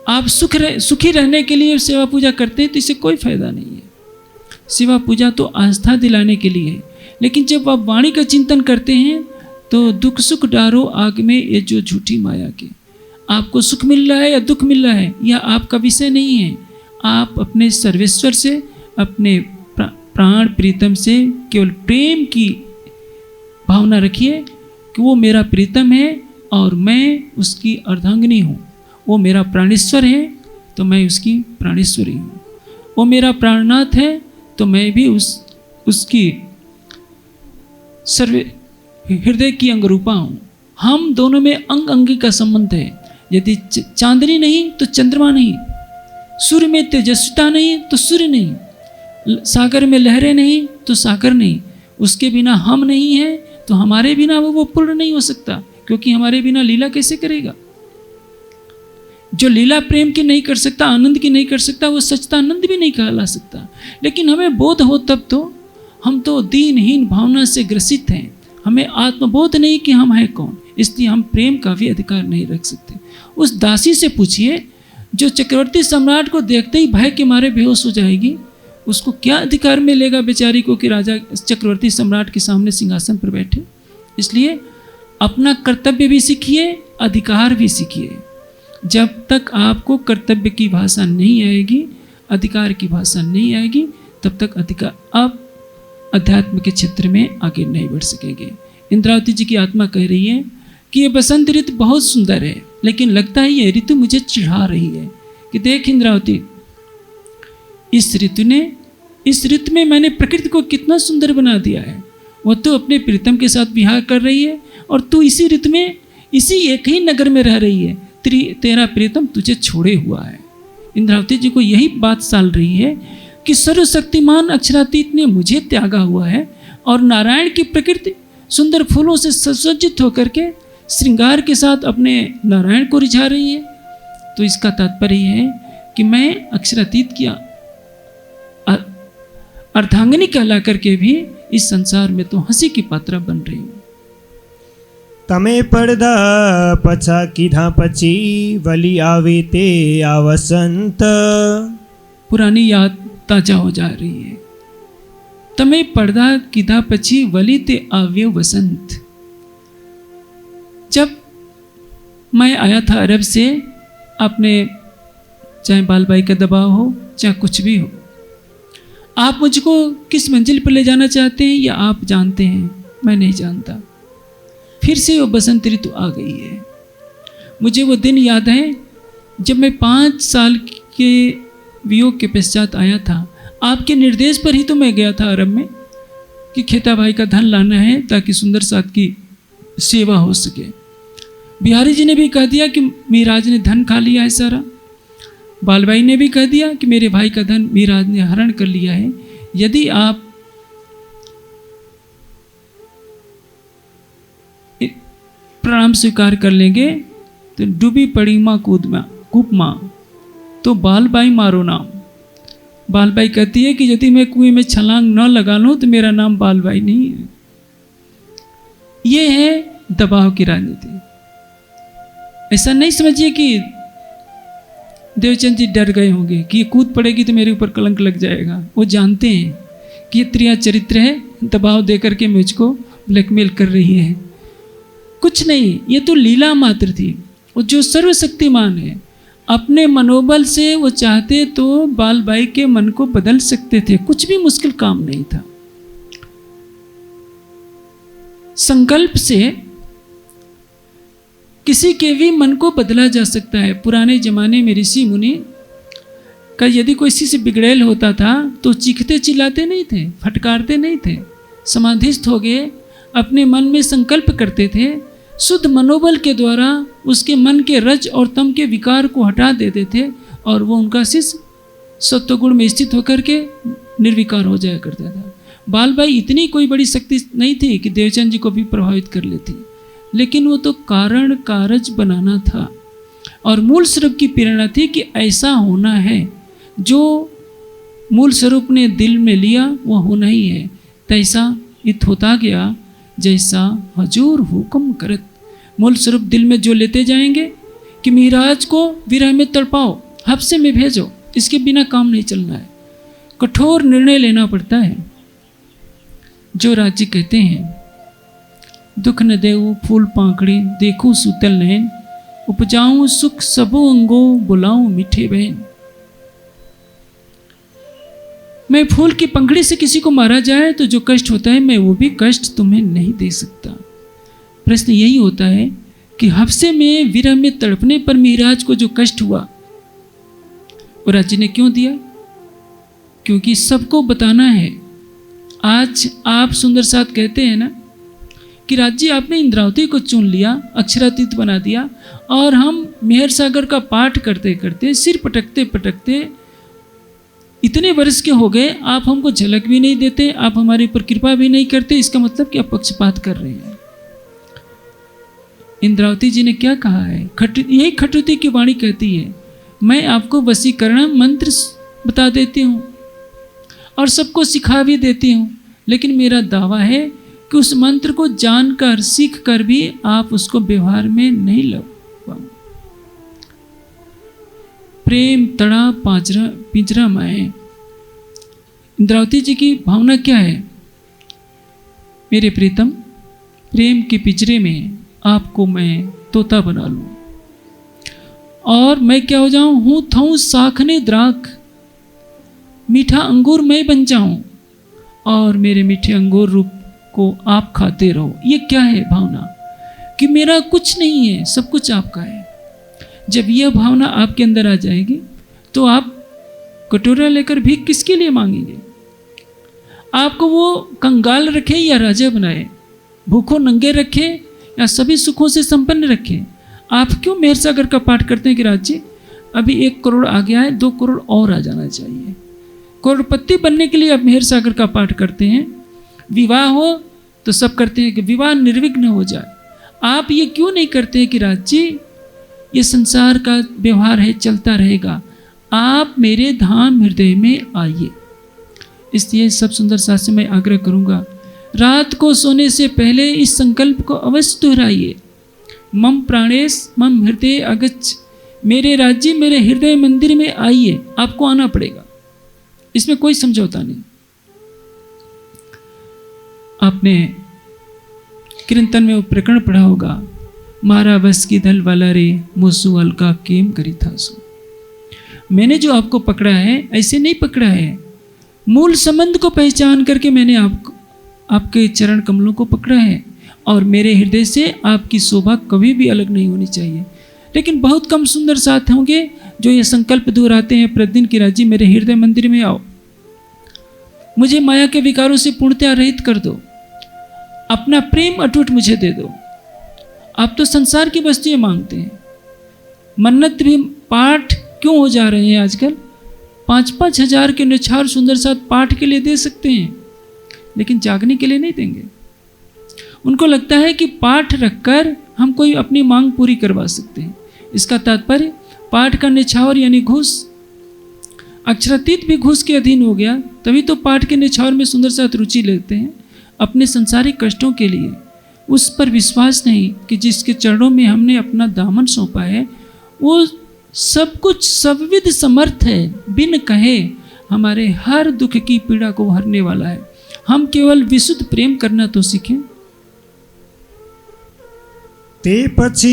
आप सुखी रहने के लिए सेवा पूजा करते हैं तो इससे कोई फायदा नहीं है। सेवा पूजा तो आस्था दिलाने के लिए है, लेकिन जब आप वाणी का चिंतन करते हैं तो दुख सुख डारो आग में, ये जो झूठी माया के, आपको सुख मिल रहा है या दुख मिल रहा है यह आपका विषय नहीं है। आप अपने सर्वेश्वर से, अपने प्राण प्रीतम से केवल प्रेम की भावना रखिए कि वो मेरा प्रीतम है और मैं उसकी अर्धांगिनी हूँ। वो मेरा प्राणेश्वर है तो मैं उसकी प्राणेश्वरी हूँ। वो मेरा प्राणनाथ है तो मैं भी उसकी हृदय की अंगरूपा हूँ। हम दोनों में अंग अंगी का संबंध है। यदि चांदनी नहीं तो चंद्रमा नहीं, सूर्य में तेजस्विता नहीं तो सूर्य नहीं, सागर में लहरें नहीं तो सागर नहीं। उसके बिना हम नहीं हैं तो हमारे बिना वो पूर्ण नहीं हो सकता, क्योंकि हमारे बिना लीला कैसे करेगा? जो लीला प्रेम की नहीं कर सकता, आनंद की नहीं कर सकता, वो सच्चा आनंद भी नहीं कहला सकता। लेकिन हमें बोध हो तब तो, हम तो दीनहीन भावना से ग्रसित हैं, हमें आत्मबोध नहीं कि हम हैं कौन, इसलिए हम प्रेम का भी अधिकार नहीं रख सकते। उस दासी से पूछिए जो चक्रवर्ती सम्राट को देखते ही भय के मारे बेहोश हो जाएगी, उसको क्या अधिकार मिलेगा बेचारी को कि राजा चक्रवर्ती सम्राट के सामने सिंहासन पर बैठे? इसलिए अपना कर्तव्य भी सीखिए, अधिकार भी सीखिए। जब तक आपको कर्तव्य की भाषा नहीं आएगी, अधिकार की भाषा नहीं आएगी तब तक अधिकार आप अध्यात्म के क्षेत्र में आगे नहीं बढ़ सकेंगे। इंद्रावती जी की आत्मा कह रही है कि ये बसंत ऋतु बहुत सुंदर है, लेकिन लगता है ये ऋतु मुझे चिढ़ा रही है कि देख इंद्रावती, इस ऋतु में मैंने प्रकृति को कितना सुंदर बना दिया है। वो तो अपने प्रीतम के साथ विहार कर रही है और तू इसी ऋतु में इसी एक ही नगर में रह रही है। तेरा प्रीतम तुझे छोड़े हुआ है। इंद्रावती जी को यही बात साल रही है कि सर्वशक्तिमान अक्षरातीत ने मुझे त्यागा हुआ है और नारायण की प्रकृति सुंदर फूलों से सुसज्जित होकर के श्रृंगार के साथ अपने नारायण को रिझा रही है। तो इसका तात्पर्य है कि मैं अक्षरातीत की अर्धांगिनी कहला करके भी इस संसार में तो हंसी की पात्रा बन रही हूँ। तमे પડદા પછા કીધા પછી વલી આવે તે આ વસંત। पुरानी याद ताजा हो जा रही है। तमे पर्दा कीधा पछी वली ते आव्यो वसंत। जब मैं आया था अरब से, आपने चाहे बालबाई का दबाव हो चाहे कुछ भी हो, आप मुझको किस मंजिल पर ले जाना चाहते हैं या आप जानते हैं, मैं नहीं जानता। फिर से वो बसंत ऋतु आ गई है। मुझे वो दिन याद है जब मैं 5 साल के वियोग के पश्चात आया था। आपके निर्देश पर ही तो मैं गया था अरब में कि खेता भाई का धन लाना है ताकि सुंदर साथ की सेवा हो सके। बिहारी जी ने भी कह दिया कि मीराज ने धन खा लिया है सारा। बालबाई ने भी कह दिया कि मेरे भाई का धन मीराज ने हरण कर लिया है। यदि आप प्रणाम स्वीकार कर लेंगे तो डूबी पड़ी माँ कूप माँ, तो बालबाई मारो नाम। बालबाई कहती है कि यदि मैं कुएं में छलांग न लगा लूं तो मेरा नाम बालबाई नहीं है। ये है दबाव की राजनीति। ऐसा नहीं समझिए कि देवचंद जी डर गए होंगे कि ये कूद पड़ेगी तो मेरे ऊपर कलंक लग जाएगा। वो जानते हैं कि ये त्रिया चरित्र है, दबाव देकर के मुझको ब्लैकमेल कर रही है। कुछ नहीं, ये तो लीला मात्र थी। वो जो सर्वशक्तिमान है, अपने मनोबल से वो चाहते तो बालबाई के मन को बदल सकते थे। कुछ भी मुश्किल काम नहीं था। संकल्प से किसी के भी मन को बदला जा सकता है। पुराने जमाने में ऋषि मुनि का यदि कोई से बिगड़ैल होता था तो चीखते चिल्लाते नहीं थे, फटकारते नहीं थे। समाधिस्थ हो गए, अपने मन में संकल्प करते थे, शुद्ध मनोबल के द्वारा उसके मन के रज और तम के विकार को हटा देते थे और वो उनका शिष्य सत्वगुण में स्थित होकर के निर्विकार हो जाया करता था। बालबाई इतनी कोई बड़ी शक्ति नहीं थी कि देवचंद जी को भी प्रभावित कर लेती, लेकिन वो तो कारण कारज बनाना था और मूल स्वरूप की प्रेरणा थी कि ऐसा होना है। जो मूल स्वरूप ने दिल में लिया वो होना ही है। तैसा इत होता गया जैसा हजूर हुक्म करत। मूल स्वरूप दिल में जो लेते जाएंगे कि मिराज को विरह में तड़पाओ, हफ्से में भेजो, इसके बिना काम नहीं चलना है। कठोर निर्णय लेना पड़ता है। जो राज्य कहते हैं दुख न देऊ फूल पांखड़ी, देखूं सुतल नैन, उपजाऊं सुख सबो अंगो, बुलाऊं मीठे बहन। मैं फूल की पंखड़ी से किसी को मारा जाए तो जो कष्ट होता है मैं वो भी कष्ट तुम्हें नहीं दे सकता। प्रश्न यही होता है कि हफ्से में विरह में तड़पने पर मिराज को जो कष्ट हुआ वो राज्य ने क्यों दिया? क्योंकि सबको बताना है। आज आप सुंदर साथ कहते हैं ना कि राज्य आपने इंद्रावती को चुन लिया, अक्षरातीत बना दिया, और हम मेहर सागर का पाठ करते करते सिर पटकते पटकते इतने वर्ष के हो गए, आप हमको झलक भी नहीं देते, आप हमारे ऊपर कृपा भी नहीं करते। इसका मतलब कि आप पक्षपात कर रहे हैं। इंद्रावती जी ने क्या कहा है? यही खटुती की वाणी कहती है, मैं आपको वशीकरण मंत्र बता देती हूँ और सबको सिखा भी देती हूँ, लेकिन मेरा दावा है कि उस मंत्र को जानकर सीख कर भी आप उसको व्यवहार में नहीं ला पाओगे। प्रेम तड़ा पिंजरा माए। इंद्रावती जी की भावना क्या है? मेरे प्रीतम, प्रेम के पिंजरे में आपको मैं तोता बना लूं और मैं क्या हो जाऊं? हूं थाऊं साखने द्राख, मीठा अंगूर मैं बन जाऊं और मेरे मीठे अंगूर रूप को आप खाते रहो। ये क्या है भावना कि मेरा कुछ नहीं है, सब कुछ आपका है। जब यह भावना आपके अंदर आ जाएगी तो आप कटोरा लेकर भी किसके लिए मांगेंगे? आपको वो कंगाल रखे या राजा बनाए, भूखों नंगे रखे या सभी सुखों से संपन्न रखे? आप क्यों मेहर सागर का पाठ करते हैं कि राज जी अभी 1 करोड़ आ गया है, 2 करोड़ और आ जाना चाहिए? करोड़पति बनने के लिए आप मेहर सागर का पाठ करते हैं। विवाह हो तो सब करते हैं कि विवाह निर्विघ्न हो जाए। आप ये क्यों नहीं करते हैं कि राज जी ये संसार का व्यवहार है, चलता रहेगा, आप मेरे धाम हृदय में आइए। इसलिए सब सुंदर साथ से मैं आग्रह करूंगा, रात को सोने से पहले इस संकल्प को अवश्य दोहराइए। मम प्राणेश मम हृदय अगच्छ, मेरे राज्य मेरे हृदय मंदिर में आइए। आपको आना पड़ेगा, इसमें कोई समझौता नहीं। आपने कीर्तन में वो प्रकरण पढ़ा होगा, मारा बस की दल वाला रे मुसु हल्का केम करी था सो। मैंने जो आपको पकड़ा है ऐसे नहीं पकड़ा है, मूल संबंध को पहचान करके मैंने आपके चरण कमलों को पकड़ा है और मेरे हृदय से आपकी शोभा कभी भी अलग नहीं होनी चाहिए। लेकिन बहुत कम सुंदर साथ होंगे जो ये संकल्प दोहराते हैं प्रतिदिन की राजी मेरे हृदय मंदिर में आओ, मुझे माया के विकारों से पूर्णतया रहित कर दो, अपना प्रेम अटूट मुझे दे दो। आप तो संसार की वस्तुएं मांगते हैं। मन्नत भी पाठ क्यों हो जा रहे हैं आजकल? 5-5 हजार के निछार सुंदर साथ पाठ के लिए दे सकते हैं, लेकिन जागने के लिए नहीं देंगे। उनको लगता है कि पाठ रखकर हम कोई अपनी मांग पूरी करवा सकते हैं। इसका तात्पर्य पाठ का निछावर यानी घूस। अक्षरातीत भी घूस के अधीन हो गया, तभी तो पाठ के निछावर में सुंदर साथ रुचि लेते हैं अपने संसारिक कष्टों के लिए। उस पर विश्वास नहीं कि जिसके चरणों में हमने अपना दामन सौंपा है वो सब कुछ सर्वविद समर्थ है, बिन कहे हमारे हर दुख की पीड़ा को हरने वाला है। हम केवल विशुद्ध प्रेम करना तो सीखें। તે પછી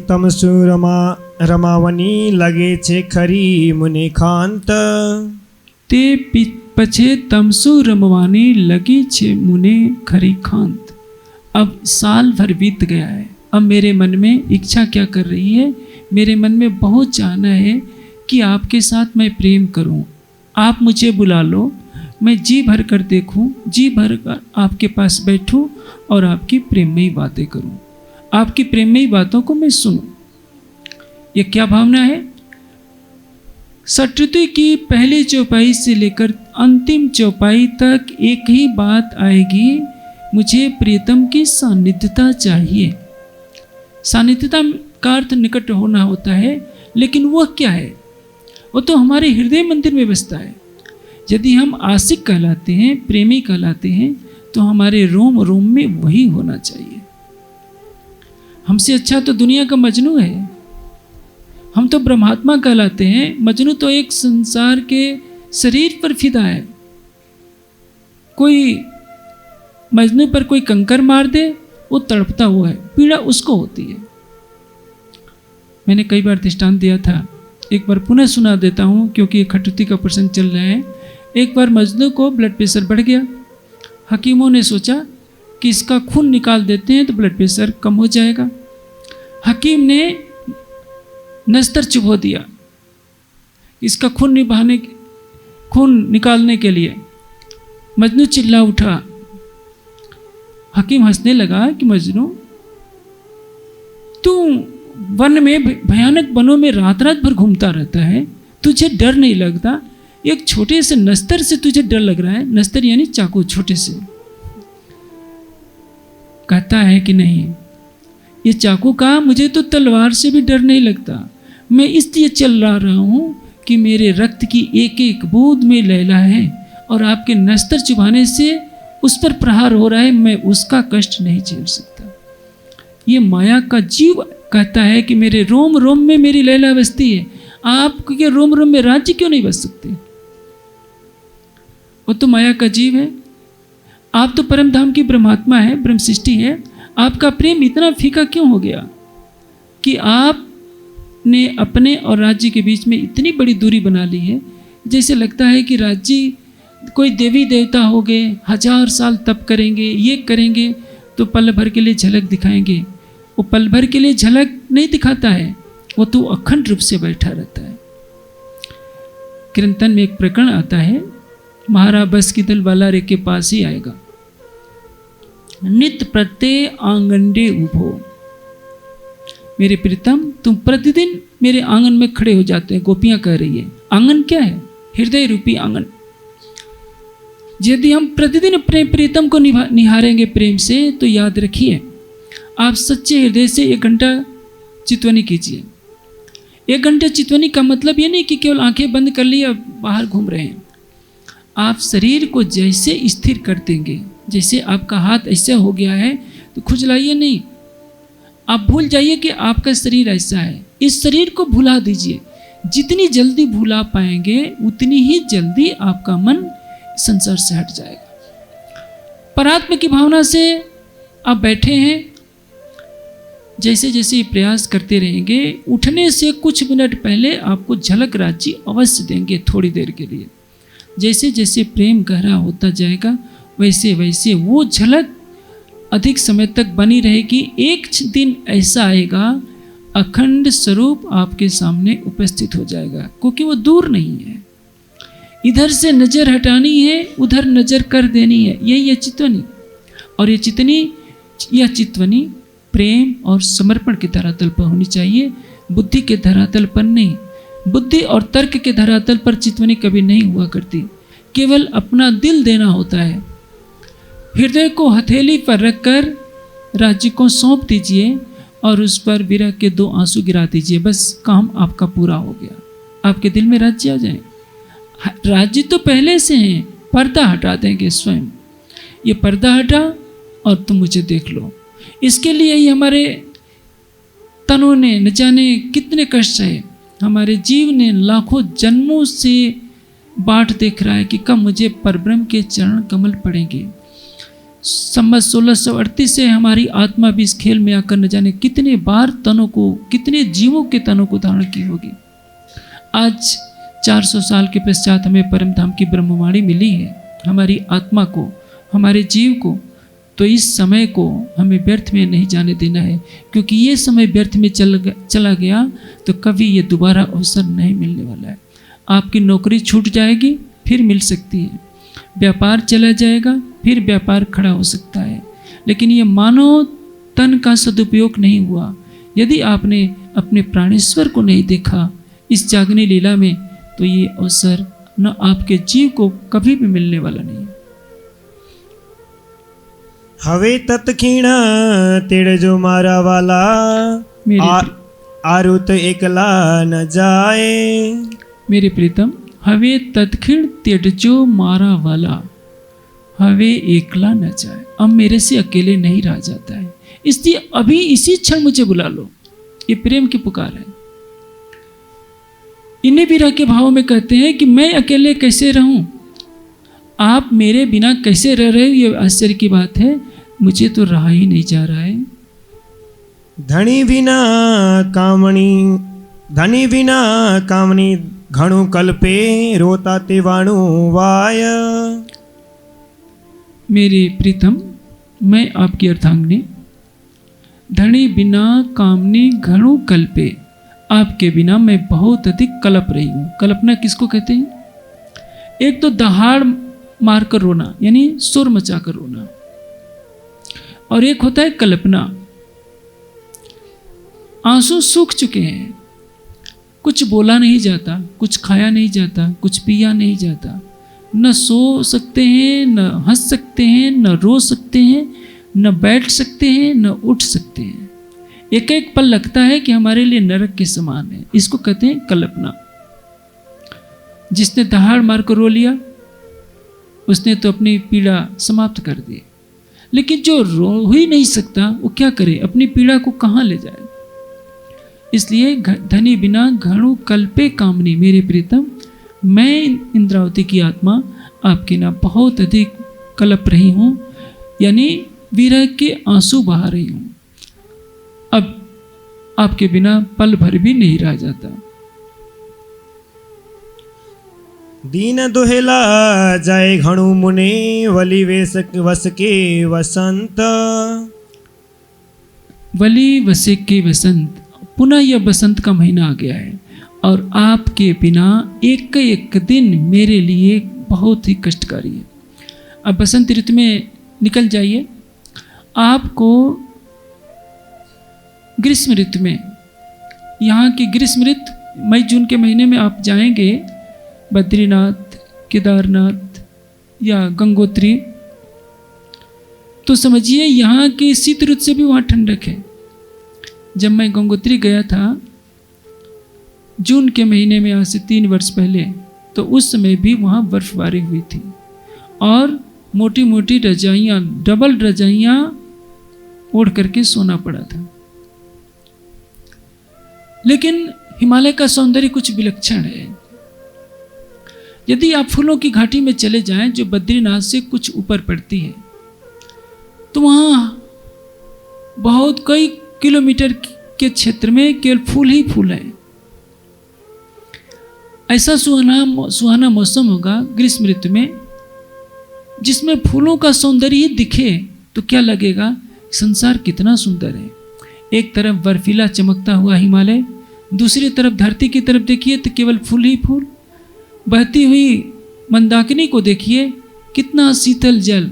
તમસુ રમાવની લગે છે ખરી મુનિ ખાંત। તે पछे तमसु रमवानी लगी छे मुने खरी खांत। अब साल भर बीत गया है, अब मेरे मन में इच्छा क्या कर रही है? मेरे मन में बहुत चाहना है कि आपके साथ मैं प्रेम करूं। आप मुझे बुला लो, मैं जी भर कर देखूं, जी भर कर आपके पास बैठूं और आपकी प्रेममयी बातें करूं, आपकी प्रेममयी बातों को मैं सुनूं। ये क्या भावना है? षट्ऋतु की पहली चौपाई से लेकर अंतिम चौपाई तक एक ही बात आएगी, मुझे प्रियतम की सानिध्यता चाहिए। सानिध्यता का अर्थ निकट होना होता है, लेकिन वह क्या है? वो तो हमारे हृदय मंदिर में बसता है। यदि हम आशिक कहलाते हैं, प्रेमी कहलाते हैं, तो हमारे रोम रोम में वही होना चाहिए। हमसे अच्छा तो दुनिया का मजनू है। हम तो ब्रह्मात्मा कहलाते हैं, मजनू तो एक संसार के शरीर पर फिदा है। कोई मजनू पर कोई कंकर मार दे, वो तड़पता हुआ है, पीड़ा उसको होती है। मैंने कई बार दृष्टांत दिया था, एक बार पुनः सुना देता हूँ क्योंकि ये खटुती का प्रसंग चल रहा है। एक बार मजनू को ब्लड प्रेशर बढ़ गया। हकीमों ने सोचा कि इसका खून निकाल देते हैं तो ब्लड प्रेशर कम हो जाएगा। हकीम ने नस्तर चुभो दिया इसका खून निकालने के लिए। मजनू चिल्ला उठा। हकीम हंसने लगा कि मजनू, तू वन में भयानक वनों में रात रात भर घूमता रहता है, तुझे डर नहीं लगता? एक छोटे से नस्तर से तुझे डर लग रहा है? नस्तर यानी चाकू, छोटे से। कहता है कि नहीं, ये चाकू का मुझे तो तलवार से भी डर नहीं लगता। मैं इसलिए चल रहा हूँ कि मेरे रक्त की एक एक बूंद में लैला है और आपके नस्तर चुभाने से उस पर प्रहार हो रहा है, मैं उसका कष्ट नहीं झेल सकता। ये माया का जीव कहता है कि मेरे रोम रोम में मेरी लैला बसती है, आपके रोम रोम में राज्य क्यों नहीं बस सकते? वो तो माया का जीव है। आप तो परम धाम की ब्रह्मात्मा है, ब्रह्म सृष्टि है। आपका प्रेम इतना फीका क्यों हो गया कि आपने अपने और राज्य के बीच में इतनी बड़ी दूरी बना ली है जैसे लगता है कि राज्य कोई देवी देवता हो गए, 1000 साल तप करेंगे, ये करेंगे तो पल भर के लिए झलक दिखाएंगे। वो पल भर के लिए झलक नहीं दिखाता है, वो तो अखंड रूप से बैठा रहता है। कीर्तन में एक प्रकरण आता है, महाराज बस की दल वाला रे के पास ही आएगा। नित्य प्रत्यय आंगनडे उभो, मेरे प्रीतम तुम प्रतिदिन मेरे आंगन में खड़े हो जाते हैं। गोपियां कह रही है, आंगन क्या है? हृदय रूपी आंगन। यदि हम प्रतिदिन अपने प्रीतम को निहारेंगे प्रेम से, तो याद रखिए आप सच्चे हृदय से 1 घंटा चितवनी कीजिए। 1 घंटे चितवनी का मतलब ये नहीं कि केवल आंखें बंद कर ली और बाहर घूम रहे हैं। आप शरीर को जैसे स्थिर कर देंगे, जैसे आपका हाथ ऐसा हो गया है तो खुजलाइए नहीं। आप भूल जाइए कि आपका शरीर ऐसा है, इस शरीर को भुला दीजिए। जितनी जल्दी भुला पाएंगे उतनी ही जल्दी आपका मन संसार से हट जाएगा। परात्मा की भावना से आप बैठे हैं, जैसे जैसे प्रयास करते रहेंगे, उठने से कुछ मिनट पहले आपको झलक राज्य अवश्य देंगे थोड़ी देर के लिए। जैसे जैसे प्रेम गहरा होता जाएगा वैसे वैसे वो झलक अधिक समय तक बनी रहेगी। एक दिन ऐसा आएगा अखंड स्वरूप आपके सामने उपस्थित हो जाएगा, क्योंकि वो दूर नहीं है। इधर से नजर हटानी है, उधर नजर कर देनी है, यही है चितवनी। और यह चितवनी प्रेम और समर्पण के धरातल पर होनी चाहिए, बुद्धि के धरातल पर नहीं। बुद्धि और तर्क के धरातल पर चितवनी कभी नहीं हुआ करती, केवल अपना दिल देना होता है। हृदय को हथेली पर रखकर राज्य को सौंप दीजिए और उस पर विरह के 2 आंसू गिरा दीजिए, बस काम आपका पूरा हो गया। आपके दिल में राज्य आ जाए। राज्य तो पहले से हैं, पर्दा हटा देंगे स्वयं। ये पर्दा हटा और तुम मुझे देख लो। इसके लिए ही हमारे तनों ने न जाने कितने कष्ट सहे, हमारे जीव ने लाखों जन्मों से बाट देख रहा है कि कब मुझे परब्रह्म के चरण कमल पड़ेंगे। संवत 1638 से हमारी आत्मा भी इस खेल में आकर न जाने कितने बार तनों को, कितने जीवों के तनों को धारण की होगी। आज 400 साल के पश्चात हमें परम धाम की ब्रह्मवाणी मिली है हमारी आत्मा को, हमारे जीव को। तो इस समय को हमें व्यर्थ में नहीं जाने देना है, क्योंकि ये समय व्यर्थ में चला गया तो कभी ये दोबारा अवसर नहीं मिलने वाला है। आपकी नौकरी छूट जाएगी, फिर मिल सकती है। व्यापार चला जाएगा, फिर व्यापार खड़ा हो सकता है। लेकिन ये मानव तन का सदुपयोग नहीं हुआ, यदि आपने अपने प्राणेश्वर को नहीं देखा इस जागनी लीला में, तो ये अवसर न आपके जीव को कभी भी मिलने वाला नहीं। हवे तत्क्षीण तेड़जो मारा वाला, आरुत एकला न जाए। मेरे प्रीतम, हवे तत्क्षण तेड़जो मारा वाला, हवे एकला न जाए। अब मेरे से अकेले नहीं रह जाता है, इसलिए अभी इसी क्षण मुझे बुला लो। ये प्रेम की पुकार है। इन्हीं विरह के भाव में कहते हैं कि मैं अकेले कैसे रहूं, आप मेरे बिना कैसे रह रहे हो। ये आश्चर्य की बात है, मुझे तो रहा ही नहीं जा रहा है। धनी बिना कामनी घणु कल्पे, रोता ते वाणु वाय। मेरे प्रीतम, मैं आपकी अर्धांगिनी, धनी बिना कामनी घणु कल्पे, आपके बिना मैं बहुत अधिक कल्प रही हूँ। कल्पना किसको कहते हैं? एक तो दहाड़ मारकर रोना, यानी सुर मचाकर रोना, और एक होता है कल्पना। आंसू सूख चुके हैं, कुछ बोला नहीं जाता, कुछ खाया नहीं जाता, कुछ पिया नहीं जाता, न सो सकते हैं, न हंस सकते हैं, न रो सकते हैं, न बैठ सकते हैं, न उठ सकते हैं। एक एक पल लगता है कि हमारे लिए नरक के समान है। इसको कहते हैं कल्पना। जिसने दहाड़ मार कर रो लिया उसने तो अपनी पीड़ा समाप्त कर दी, लेकिन जो रो ही नहीं सकता वो क्या करे, अपनी पीड़ा को कहाँ ले जाए। इसलिए धनी बिना घणु कल्पे कामनी। मेरे प्रीतम, मैं इंद्रावती की आत्मा आपके ना बहुत अधिक कल्प रही हूँ, यानी विरह के आंसू बहा रही हूँ। अब आपके बिना पल भर भी नहीं रह जाता। दीन दुहेला जाए घणु मुने वली वेस वस के वसंत। वली वसे के वसंत, पुनः यह बसंत का महीना आ गया है और आपके बिना एक दिन मेरे लिए बहुत ही कष्टकारी है। अब बसंत ऋतु में निकल जाइए। आपको ग्रीष्म ऋतु में, यहाँ की ग्रीष्म ऋतु मई जून के महीने में आप जाएंगे बद्रीनाथ, केदारनाथ या गंगोत्री, तो समझिए यहाँ की शीत ऋतु से भी वहाँ ठंडक है। जब मैं गंगोत्री गया था जून के महीने में, आज से 3 वर्ष पहले, तो उस समय भी वहाँ बर्फबारी हुई थी और मोटी मोटी रजाइयाँ, डबल रजाइयाँ ओढ़ करके सोना पड़ा था। लेकिन हिमालय का सौंदर्य कुछ विलक्षण है। यदि आप फूलों की घाटी में चले जाएं जो बद्रीनाथ से कुछ ऊपर पड़ती है, तो वहाँ बहुत कई किलोमीटर के क्षेत्र में केवल फूल ही फूल हैं। ऐसा सुहाना मौसम होगा ग्रीष्म ऋतु में जिसमें फूलों का सौंदर्य ही दिखे तो क्या लगेगा, संसार कितना सुंदर है। एक तरफ बर्फीला चमकता हुआ हिमालय, दूसरी तरफ धरती की तरफ देखिए तो केवल फूल ही फूल। बहती हुई मंदाकिनी को देखिए, कितना शीतल जल,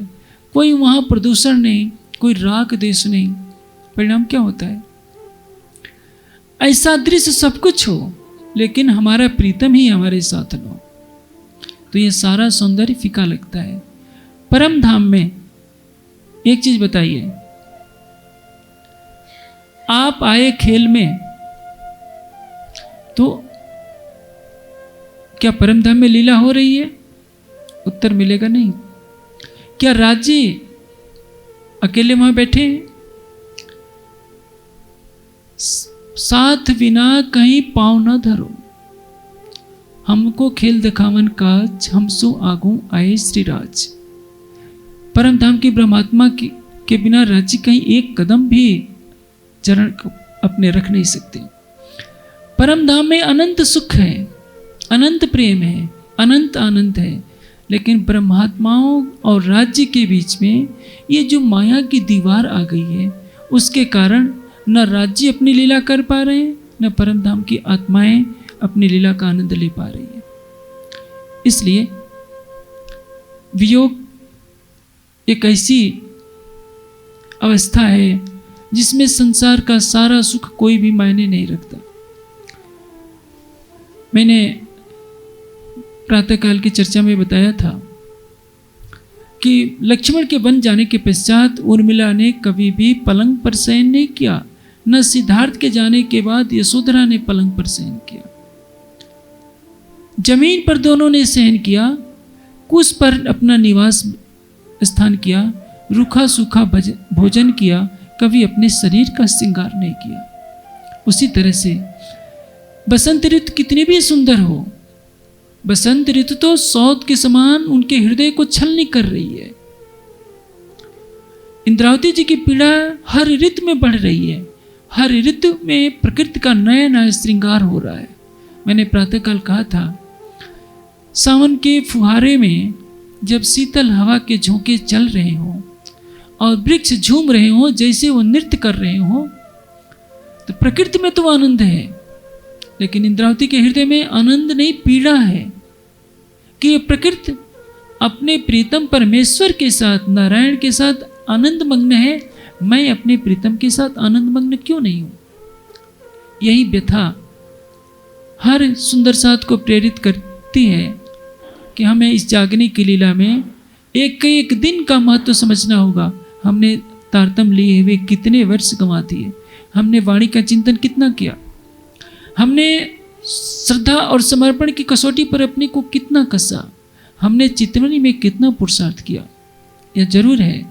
कोई वहाँ प्रदूषण नहीं, कोई राख देश नहीं। परिणाम क्या होता है? ऐसा दृश्य सब कुछ हो लेकिन हमारा प्रीतम ही हमारे साथ न हो तो ये सारा सौंदर्य फीका लगता है। परम धाम में एक चीज बताइए, आप आए खेल में तो क्या परम धाम में लीला हो रही है? उत्तर मिलेगा नहीं। क्या राज्य अकेले वहां बैठे हैं? साथ बिना कहीं पाँव न धरो, हमको खेल दिखावन काज, हम सो आगू आए श्री राज। परम धाम की ब्रह्मात्मा के बिना राज्य कहीं एक कदम भी चरण अपने रख नहीं सकते। परम धाम में अनंत सुख है, अनंत प्रेम है, अनंत आनंद है, लेकिन ब्रह्मात्माओं और राज्य के बीच में ये जो माया की दीवार आ गई है, उसके कारण न राज्य अपनी लीला कर पा रहे हैं, न परम धाम की आत्माएं अपनी लीला का आनंद ले पा रही है। इसलिए वियोग एक ऐसी अवस्था है जिसमें संसार का सारा सुख कोई भी मायने नहीं रखता। मैंने प्रातःकाल की चर्चा में बताया था कि लक्ष्मण के वन जाने के पश्चात उर्मिला ने कभी भी पलंग पर शयन नहीं किया, न सिद्धार्थ के जाने के बाद यशोधरा ने पलंग पर शयन किया। जमीन पर दोनों ने शयन किया, कुश पर अपना निवास स्थान किया, रूखा सूखा भोजन किया, कभी अपने शरीर का श्रृंगार नहीं किया। उसी तरह से बसंत ऋतु कितनी भी सुंदर हो, बसंत ऋतु तो सौद के समान उनके हृदय को छलनी कर रही है। इंद्रावती जी की पीड़ा हर ऋतु में बढ़ रही है, हर ऋतु में प्रकृति का नया नया श्रृंगार हो रहा है। मैंने प्रातःकाल कहा था, सावन के फुहारे में जब शीतल हवा के झोंके चल रहे हों और वृक्ष झूम रहे हों जैसे वो नृत्य कर रहे हों, तो प्रकृति में तो आनंद है, लेकिन इंद्रावती के हृदय में आनंद नहीं, पीड़ा है कि प्रकृति अपने प्रीतम परमेश्वर के साथ, नारायण के साथ आनंद मग्न है, मैं अपने प्रीतम के साथ आनंद मग्न क्यों नहीं हूं। यही व्यथा हर सुंदर साथ को प्रेरित करती है कि हमें इस जागने की लीला में एक दिन का महत्व समझना होगा। हमने तारतम लिए हुए कितने वर्ष गंवा दिए, हमने वाणी का चिंतन कितना किया, हमने श्रद्धा और समर्पण की कसौटी पर अपने को कितना कसा, हमने चितवनी में कितना पुरुषार्थ किया। यह जरूर है,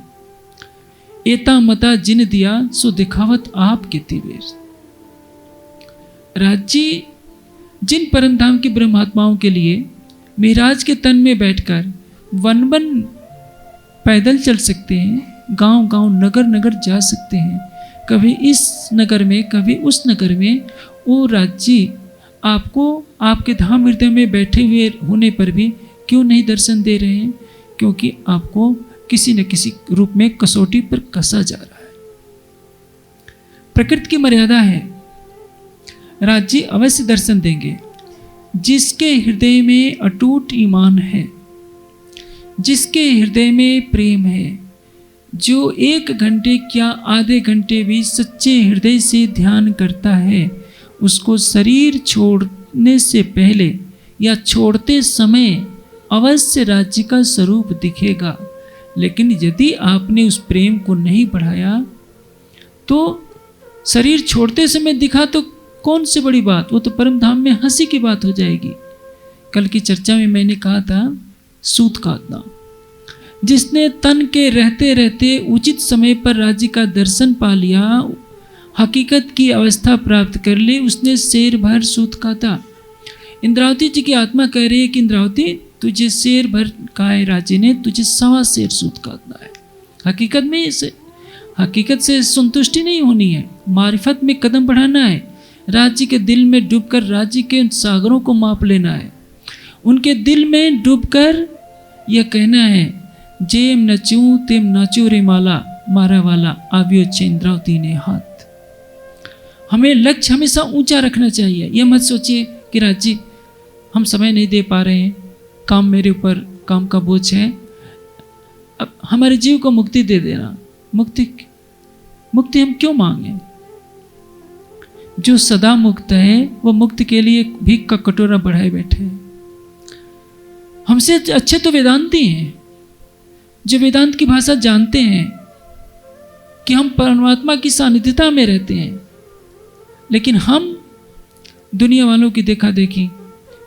एता मता जिन दिया सो दिखावत आप कितनी बेर। राज्य जिन परम धाम की ब्रह्मात्माओं के लिए मेराज के तन में बैठकर वन वन पैदल चल सकते हैं, गांव गांव नगर नगर जा सकते हैं, कभी इस नगर में कभी उस नगर में, वो राज्य आपको आपके धाम हृदय में बैठे हुए होने पर भी क्यों नहीं दर्शन दे रहे हैं? क्योंकि आपको किसी न किसी रूप में कसौटी पर कसा जा रहा है। प्रकृति की मर्यादा है। राज जी अवश्य दर्शन देंगे। जिसके हृदय में अटूट ईमान है, जिसके हृदय में प्रेम है, जो 1 घंटे क्या आधे घंटे भी सच्चे हृदय से ध्यान करता है, उसको शरीर छोड़ने से पहले या छोड़ते समय अवश्य राज्य का स्वरूप दिखेगा। लेकिन यदि आपने उस प्रेम को नहीं बढ़ाया तो शरीर छोड़ते समय दिखा तो कौन सी बड़ी बात, वो तो परम धाम में हंसी की बात हो जाएगी। कल की चर्चा में मैंने कहा था सूत काटना। जिसने तन के रहते रहते उचित समय पर राज्य का दर्शन पा लिया, हकीकत की अवस्था प्राप्त कर ली, उसने शेर भर सूत काटा। इंद्रावती जी की आत्मा कह रही है कि इंद्रावती तुझे शेर भर कहा है राज्य ने, तुझे 1.25 शेर सूत काटना है। हकीकत से संतुष्टि नहीं होनी है, मारिफत में कदम बढ़ाना है। राज्य के दिल में डूबकर राज्य के सागरों को माप लेना है। उनके दिल में डूबकर यह कहना है, जेम नचूं तेम नाचू रे माला, मारा वाला आव्यो चंद्रावती ने हाथ। हमें लक्ष्य हमेशा ऊंचा रखना चाहिए। यह मत सोचिए कि राज्य हम समय नहीं दे पा रहे हैं, काम मेरे ऊपर, काम का बोझ है, अब हमारे जीव को मुक्ति दे देना। मुक्ति हम क्यों मांगे? जो सदा मुक्त है वो मुक्ति के लिए भीख का कटोरा बढ़ाए बैठे हैं। हमसे अच्छे तो वेदांती हैं, जो वेदांत की भाषा जानते हैं कि हम परमात्मा की सानिध्यता में रहते हैं। लेकिन हम दुनिया वालों की देखा देखी,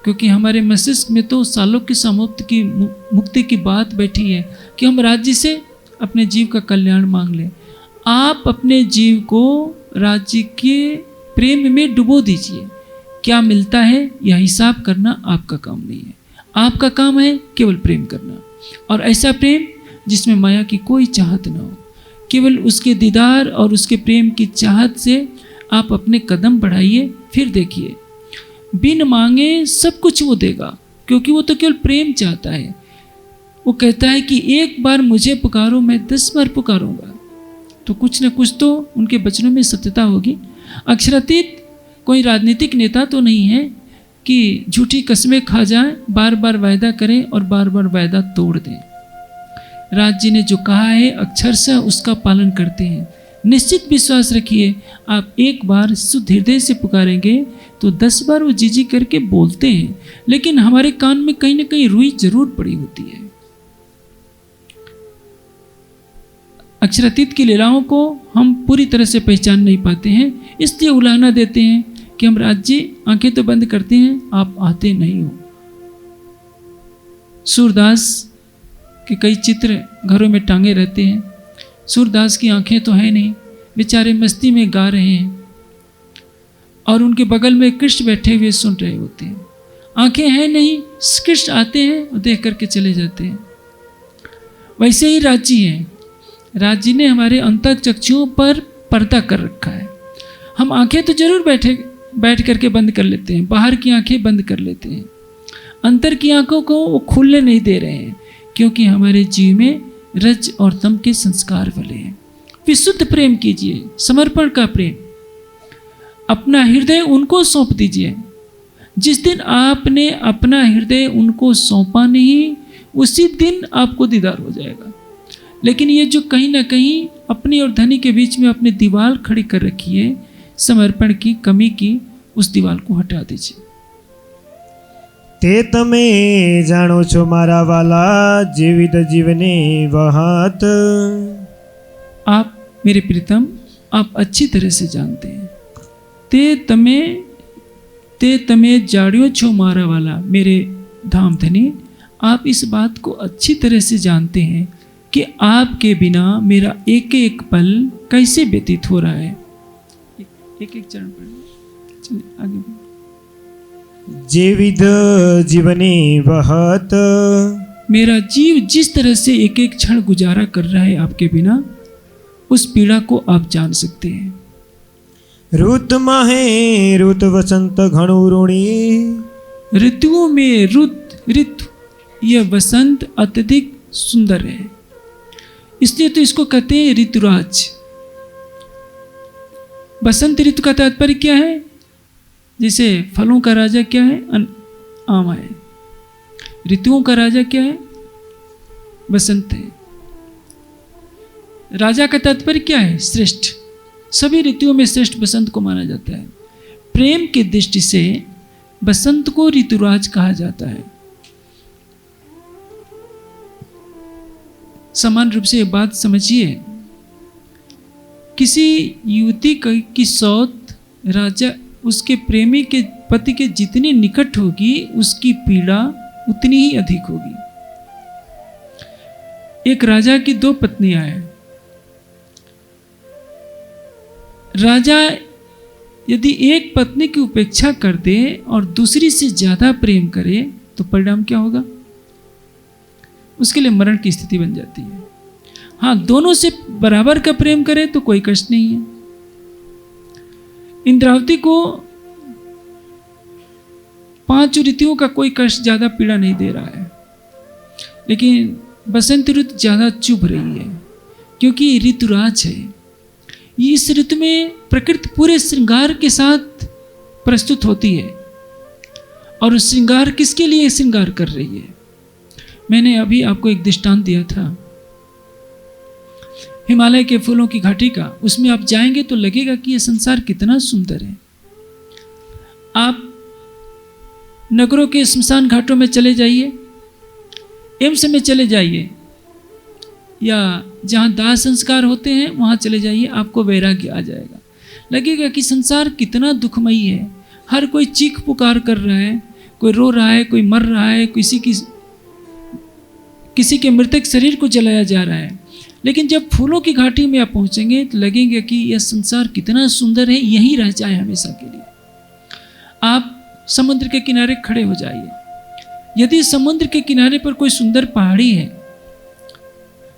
क्योंकि हमारे मस्तिष्क में तो सालों की मुक्ति की बात बैठी है कि हम राज्य से अपने जीव का कल्याण मांग लें। आप अपने जीव को राज्य के प्रेम में डुबो दीजिए। क्या मिलता है यह हिसाब करना आपका काम नहीं है। आपका काम है केवल प्रेम करना, और ऐसा प्रेम जिसमें माया की कोई चाहत ना हो। केवल उसके दीदार और उसके प्रेम की चाहत से आप अपने कदम बढ़ाइए। फिर देखिए, बिन मांगे सब कुछ वो देगा, क्योंकि वो तो केवल प्रेम चाहता है। वो कहता है कि 1 बार मुझे पुकारो, मैं 10 बार पुकारूंगा। तो कुछ न कुछ तो उनके वचनों में सत्यता होगी। अक्षरातीत कोई राजनीतिक नेता तो नहीं है कि झूठी कस्में खा जाए, बार बार वायदा करें और बार बार वायदा तोड़ दें। राज जी ने जो कहा है अक्षरशः उसका पालन करते हैं। निश्चित विश्वास रखिए, आप 1 बार शुद्ध हृदय से पुकारेंगे तो 10 बार वो जी करके बोलते हैं। लेकिन हमारे कान में कहीं ना कहीं रुई जरूर पड़ी होती है। अक्षरातीत की लीलाओं को हम पूरी तरह से पहचान नहीं पाते हैं, इसलिए उलाहना देते हैं कि हम राज्य आंखें तो बंद करते हैं, आप आते नहीं हो। सूरदास के कई चित्र घरों में टांगे रहते हैं। सूरदास की आंखें तो हैं नहीं, बेचारे मस्ती में गा रहे हैं और उनके बगल में कृष्ण बैठे हुए सुन रहे होते हैं। आंखें हैं नहीं, कृष्ण आते हैं और देख करके चले जाते हैं। वैसे ही राज्य हैं। राज्य ने हमारे अंतःचक्षुओं पर पर्दा कर रखा है। हम आंखें तो जरूर बैठ करके बंद कर लेते हैं, बाहर की आंखें बंद कर लेते हैं, अंतर की आंखों को वो खुलने नहीं दे रहे हैं, क्योंकि हमारे जीव में रज और तम के संस्कार भले हैं। विशुद्ध प्रेम कीजिए, समर्पण का प्रेम। अपना हृदय उनको सौंप दीजिए। जिस दिन आपने अपना हृदय उनको सौंपा नहीं, उसी दिन आपको दीदार हो जाएगा। लेकिन ये जो कहीं ना कहीं अपनी और धनी के बीच में अपनी दीवार खड़ी कर रखी है, समर्पण की कमी की, उस दीवार को हटा दीजिए। તે તમે જાણો છો મારા વાલા, જીવિત જીવને વહાત। आप मेरे प्रीतम, आप अच्छी तरह से जानते हैं। ते तमे जाड़ियो छो मारा वाला, मेरे धाम धनी, आप इस बात को अच्छी तरह से जानते हैं कि आपके बिना मेरा एक एक पल कैसे व्यतीत हो रहा है। एक एक चरण पढ़िए, चलिए आगे बढ़िए। जीवित जीवने वहत। मेरा जीव जिस तरह से एक एक क्षण गुजारा कर रहा है आपके बिना, उस पीड़ा को आप जान सकते हैं। ऋतु माहे ऋतु वसंत घणु ऋणी। ऋतुओं में ऋतु यह वसंत अत्यधिक सुंदर है, इसलिए तो इसको कहते हैं ऋतुराज। बसंत ऋतु का तात्पर्य क्या है? जैसे फलों का राजा क्या है? आम है। ऋतुओं का राजा क्या है? बसंत है। राजा का तात्पर्य क्या है? श्रेष्ठ। सभी ऋतुओं में श्रेष्ठ बसंत को माना जाता है। प्रेम की दृष्टि से बसंत को ऋतुराज कहा जाता है। समान रूप से ये बात समझिए, किसी युवती की सौत राजा उसके प्रेमी के पति के जितनी निकट होगी, उसकी पीड़ा उतनी ही अधिक होगी। एक राजा की 2 पत्नियां हैं। राजा यदि एक पत्नी की उपेक्षा कर दे और दूसरी से ज्यादा प्रेम करे तो परिणाम क्या होगा? उसके लिए मरण की स्थिति बन जाती है। हाँ, दोनों से बराबर का प्रेम करे तो कोई कष्ट नहीं है। इंद्रावती को 5 ऋतुओं का कोई कष्ट ज्यादा पीड़ा नहीं दे रहा है, लेकिन बसंत ऋतु ज्यादा चुभ रही है क्योंकि ऋतुराज है। इस ऋतु में प्रकृति पूरे श्रृंगार के साथ प्रस्तुत होती है। और श्रृंगार किसके लिए श्रृंगार कर रही है? मैंने अभी आपको एक दृष्टांत दिया था हिमालय के फूलों की घाटी का। उसमें आप जाएंगे तो लगेगा कि यह संसार कितना सुंदर है। आप नगरों के स्मशान घाटों में चले जाइए, एम्स में चले जाइए, या जहाँ दाह संस्कार होते हैं वहाँ चले जाइए, आपको वैराग्य आ जाएगा। लगेगा कि संसार कितना दुखमयी है। हर कोई चीख पुकार कर रहा है, कोई रो रहा है, कोई मर रहा है, किसी के मृतक शरीर को जलाया जा रहा है। लेकिन जब फूलों की घाटी में आप पहुँचेंगे तो लगेगा कि यह संसार कितना सुंदर है, यहीं रह जाए हमेशा के लिए। आप समुद्र के किनारे खड़े हो जाइए। यदि समुद्र के किनारे पर कोई सुंदर पहाड़ी है,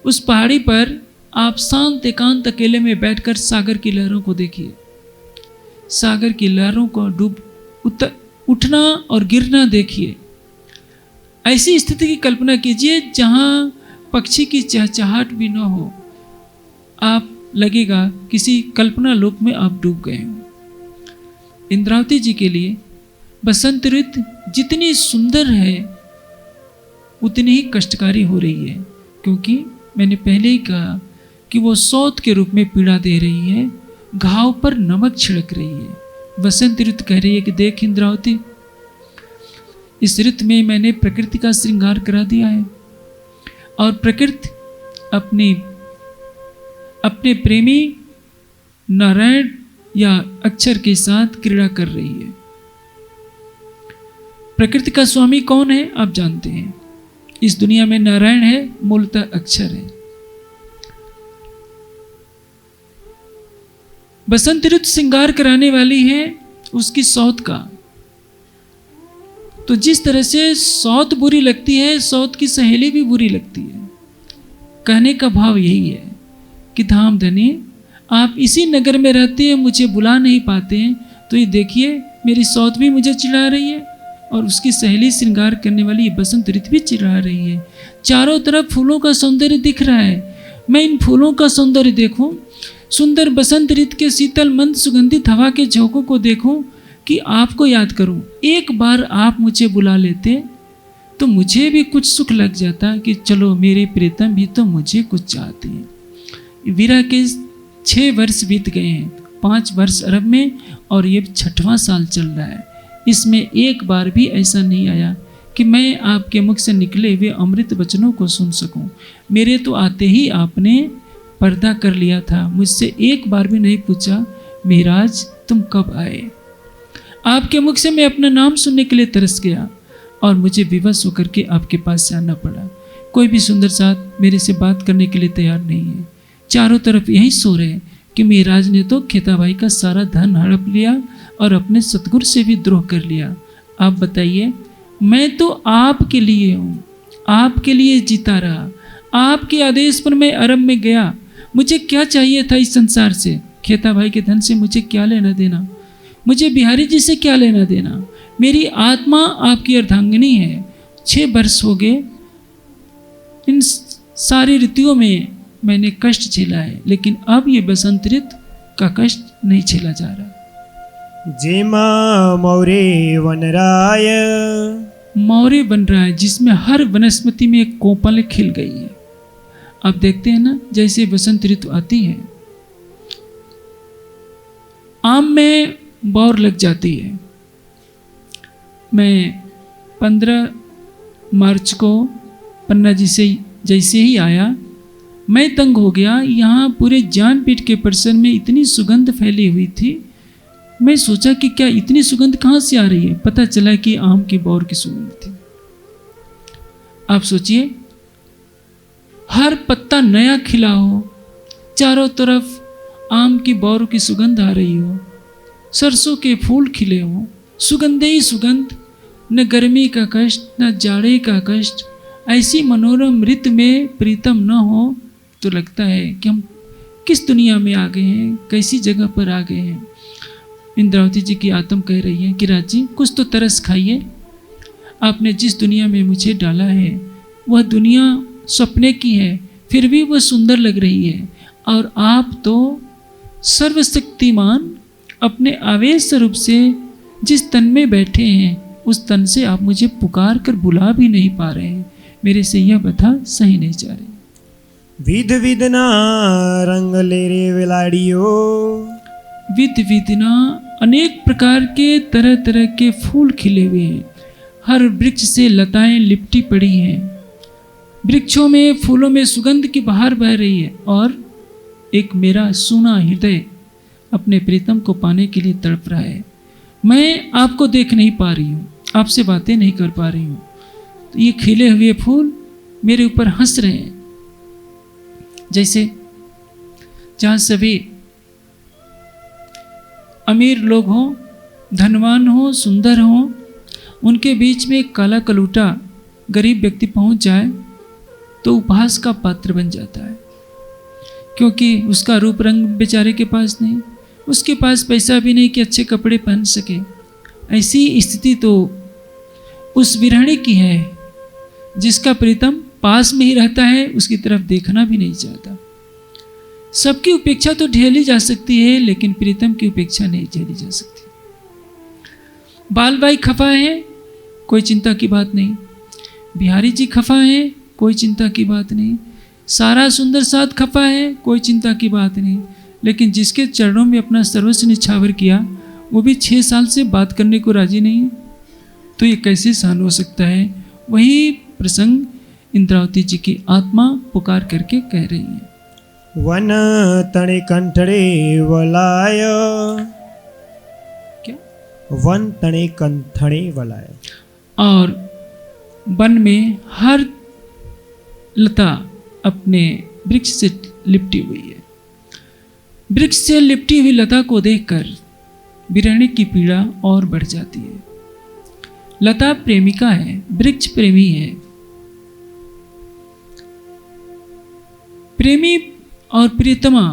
उस पहाड़ी पर आप शांत एकांत अकेले में बैठकर सागर की लहरों को देखिए। सागर की लहरों को उठना और गिरना देखिए। ऐसी स्थिति की कल्पना कीजिए जहां पक्षी की चहचहाट भी न हो। आप लगेगा किसी कल्पना लोक में आप डूब गए हो। इंद्रावती जी के लिए बसंत ऋतु जितनी सुंदर है उतनी ही कष्टकारी हो रही है, क्योंकि मैंने पहले ही कहा कि वो सौत के रूप में पीड़ा दे रही है, घाव पर नमक छिड़क रही है। बसंत ऋतु कह रही है कि देख इंद्रावती, इस ऋतु में मैंने प्रकृति का श्रृंगार करा दिया है और प्रकृति अपने प्रेमी नारायण या अक्षर के साथ क्रीड़ा कर रही है। प्रकृति का स्वामी कौन है आप जानते हैं। इस दुनिया में नारायण है, मूलतः अक्षर है। बसंत ऋतु श्रृंगार कराने वाली है उसकी सौत का। तो जिस तरह से सौत बुरी लगती है, सौत की सहेली भी बुरी लगती है। कहने का भाव यही है कि धाम धनी, आप इसी नगर में रहते हैं, मुझे बुला नहीं पाते हैं, तो ये देखिए मेरी सौत भी मुझे चिढ़ा रही है और उसकी सहेली श्रृंगार करने वाली बसंत ऋतु भी चिढ़ा रही है। चारों तरफ फूलों का सौंदर्य दिख रहा है, मैं इन फूलों का सौंदर्य देखूं, सुंदर बसंत ऋतु के शीतल मंद सुगंधित हवा के झोंकों को देखूं कि आपको याद करूं। एक बार आप मुझे बुला लेते तो मुझे भी कुछ सुख लग जाता कि चलो मेरे प्रीतम भी तो मुझे कुछ चाहते हैं। विरह के 6 वर्ष बीत गए हैं, 5 वर्ष अरब में और ये 6वां साल चल रहा है। इसमें एक बार भी ऐसा नहीं आया कि मैं आपके मुख से निकले हुए अमृत वचनों को सुन सकूं। मेरे तो आते ही आपने पर्दा कर लिया था, मुझसे एक बार भी नहीं पूछा मेहराज तुम कब आए। आपके मुख से मैं अपना नाम सुनने के लिए तरस गया और मुझे विवश होकर के आपके पास से आना पड़ा। कोई भी सुंदर साथ मेरे से बात करने के लिए तैयार नहीं है। चारों तरफ यही सो रहे कि मेहराज ने तो खेताबाई का सारा धन हड़प लिया और अपने सतगुरु से भी द्रोह कर लिया। आप बताइए, मैं तो आपके लिए हूँ, आपके लिए जीता रहा, आपके आदेश पर मैं अरब में गया। मुझे क्या चाहिए था इस संसार से? खेता भाई के धन से मुझे क्या लेना देना, मुझे बिहारी जी से क्या लेना देना। मेरी आत्मा आपकी अर्धांगिनी है। 6 वर्ष हो गए, इन सारी ऋतुओं में मैंने कष्ट झेला है, लेकिन अब ये बसंत ऋतु का कष्ट नहीं झेला जा रहा। जेमा मौरे वनराय, मौरे बन रहा है जिसमें हर वनस्पति में एक कोपल खिल गई है। आप देखते हैं ना, जैसे बसंत ऋतु आती है, आम में बौर लग जाती है। मैं 15 मार्च को पन्ना जी से जैसे ही आया, मैं तंग हो गया। यहाँ पूरे ज्ञानपीठ के परिसर में इतनी सुगंध फैली हुई थी। मैं सोचा कि क्या इतनी सुगंध कहाँ से आ रही है। पता चला कि आम की बौर की सुगंध थी। आप सोचिए, हर पत्ता नया खिला हो, चारों तरफ आम की बौर की सुगंध आ रही हो, सरसों के फूल खिले हो, सुगंधे ही सुगंध, न गर्मी का कष्ट न जाड़े का कष्ट। ऐसी मनोरम ऋतु में प्रीतम न हो तो लगता है कि हम किस दुनिया में आ गए हैं, कैसी जगह पर आ गए हैं। इंद्रावती जी की आत्मा कह रही है कि राज जी कुछ तो तरस खाइए। आपने जिस दुनिया में मुझे डाला है वह दुनिया सपने की है, फिर भी वह सुंदर लग रही है। और आप तो सर्वशक्तिमान अपने आवेश स्वरूप से जिस तन में बैठे हैं, उस तन से आप मुझे पुकार कर बुला भी नहीं पा रहे हैं। मेरे से यह बता सही नहीं जा रही। विध विधना रंग ले रे विलाड़ियो, विध विधना अनेक प्रकार के तरह तरह के फूल खिले हुए हैं। हर वृक्ष से लताएं लिपटी पड़ी हैं। वृक्षों में फूलों में सुगंध की बहार बह रही है। और एक मेरा सूना हृदय अपने प्रीतम को पाने के लिए तड़प रहा है। मैं आपको देख नहीं पा रही हूँ, आपसे बातें नहीं कर पा रही हूँ, तो ये खिले हुए फूल मेरे ऊपर हंस रहे हैं। जैसे जहाँ सभी अमीर लोग हों, धनवान हों, सुंदर हों, उनके बीच में एक काला कलूटा गरीब व्यक्ति पहुंच जाए तो उपहास का पात्र बन जाता है, क्योंकि उसका रूप रंग बेचारे के पास नहीं, उसके पास पैसा भी नहीं कि अच्छे कपड़े पहन सके। ऐसी स्थिति तो उस विरहणी की है जिसका प्रीतम पास में ही रहता है, उसकी तरफ देखना भी नहीं चाहता। सबकी उपेक्षा तो झेली जा सकती है, लेकिन प्रीतम की उपेक्षा नहीं झेली जा सकती। बाल भाई खफा है, कोई चिंता की बात नहीं। बिहारी जी खफा है, कोई चिंता की बात नहीं। सारा सुंदर साथ खफा है, कोई चिंता की बात नहीं। लेकिन जिसके चरणों में अपना सर्वस्व निछावर किया, वो भी 6 साल से बात करने को राजी नहीं है, तो ये कैसे सहन हो सकता है। वही प्रसंग इंद्रावती जी की आत्मा पुकार करके कह रही है। वन तणे कंठड़े वलाय, क्या? वन तणे कंठड़े वलाय। और वन में हर लता अपने वृक्ष से लिपटी हुई है। वृक्ष से लिपटी हुई लता को देखकर विरहणी की पीड़ा और बढ़ जाती है। लता प्रेमिका है, वृक्ष प्रेमी है। प्रेमी और प्रियतमा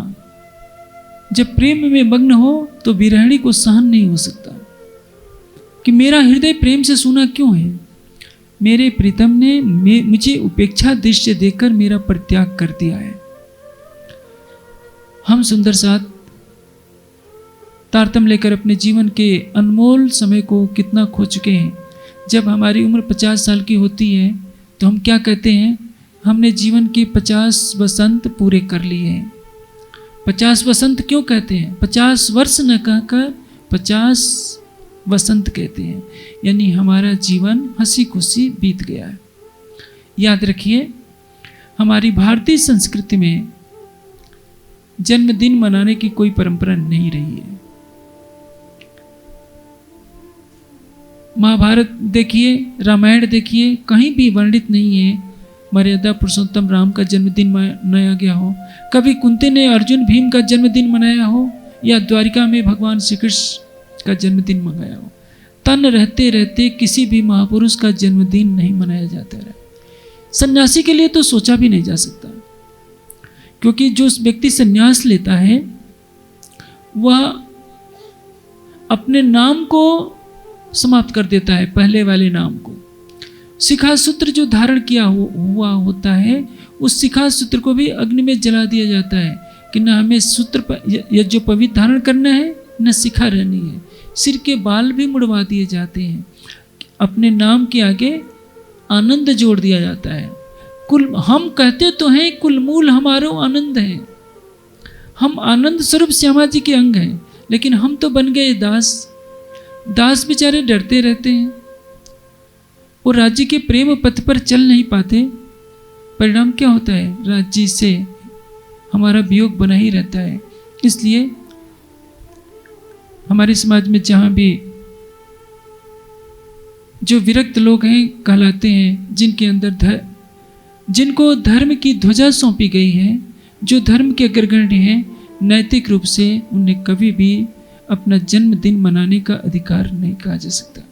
जब प्रेम में मग्न हो तो विरहणी को सहन नहीं हो सकता कि मेरा हृदय प्रेम से सूना क्यों है। मेरे प्रीतम ने मुझे उपेक्षा दृश्य देकर मेरा परित्याग कर दिया है। हम सुंदर साथ तारतम्य लेकर अपने जीवन के अनमोल समय को कितना खो चुके हैं। जब हमारी उम्र 50 साल की होती है तो हम क्या कहते हैं, हमने जीवन के 50 वसंत पूरे कर लिए हैं। 50 वसंत क्यों कहते हैं? 50 वर्ष न कहकर 50 वसंत कहते हैं, यानी हमारा जीवन हंसी खुशी बीत गया है। याद रखिए, हमारी भारतीय संस्कृति में जन्मदिन मनाने की कोई परंपरा नहीं रही है। महाभारत देखिए, रामायण देखिए, कहीं भी वर्णित नहीं है मर्यादा पुरुषोत्तम राम का जन्मदिन मनाया गया हो। कभी कुंती ने अर्जुन भीम का जन्मदिन मनाया हो, या द्वारिका में भगवान श्री कृष्ण का जन्मदिन मनाया हो। तन रहते रहते किसी भी महापुरुष का जन्मदिन नहीं मनाया जाता है। सन्यासी के लिए तो सोचा भी नहीं जा सकता, क्योंकि जो व्यक्ति सन्यास लेता है वह अपने नाम को समाप्त कर देता है, पहले वाले नाम को। शिखा सूत्र जो धारण किया हुआ होता है, उस शिखा सूत्र को भी अग्नि में जला दिया जाता है कि न हमें सूत्र या जो पवित्र धारण करना है, न शिखा रहनी है। सिर के बाल भी मुड़वा दिए जाते हैं। अपने नाम के आगे आनंद जोड़ दिया जाता है। कुल हम कहते तो हैं कुल मूल हमारो आनंद है, हम आनंद स्वरूप श्यामा जी के अंग हैं, लेकिन हम तो बन गए दास। दास बेचारे डरते रहते हैं, वो राज्य के प्रेम पथ पर चल नहीं पाते। परिणाम क्या होता है? राज्य से हमारा वियोग बना ही रहता है। इसलिए हमारे समाज में जहाँ भी जो विरक्त लोग हैं कहलाते हैं, जिनके अंदर जिनको धर्म की ध्वजा सौंपी गई है, जो धर्म के अग्रगण्य हैं, नैतिक रूप से उन्हें कभी भी अपना जन्मदिन मनाने का अधिकार नहीं कहा जा सकता।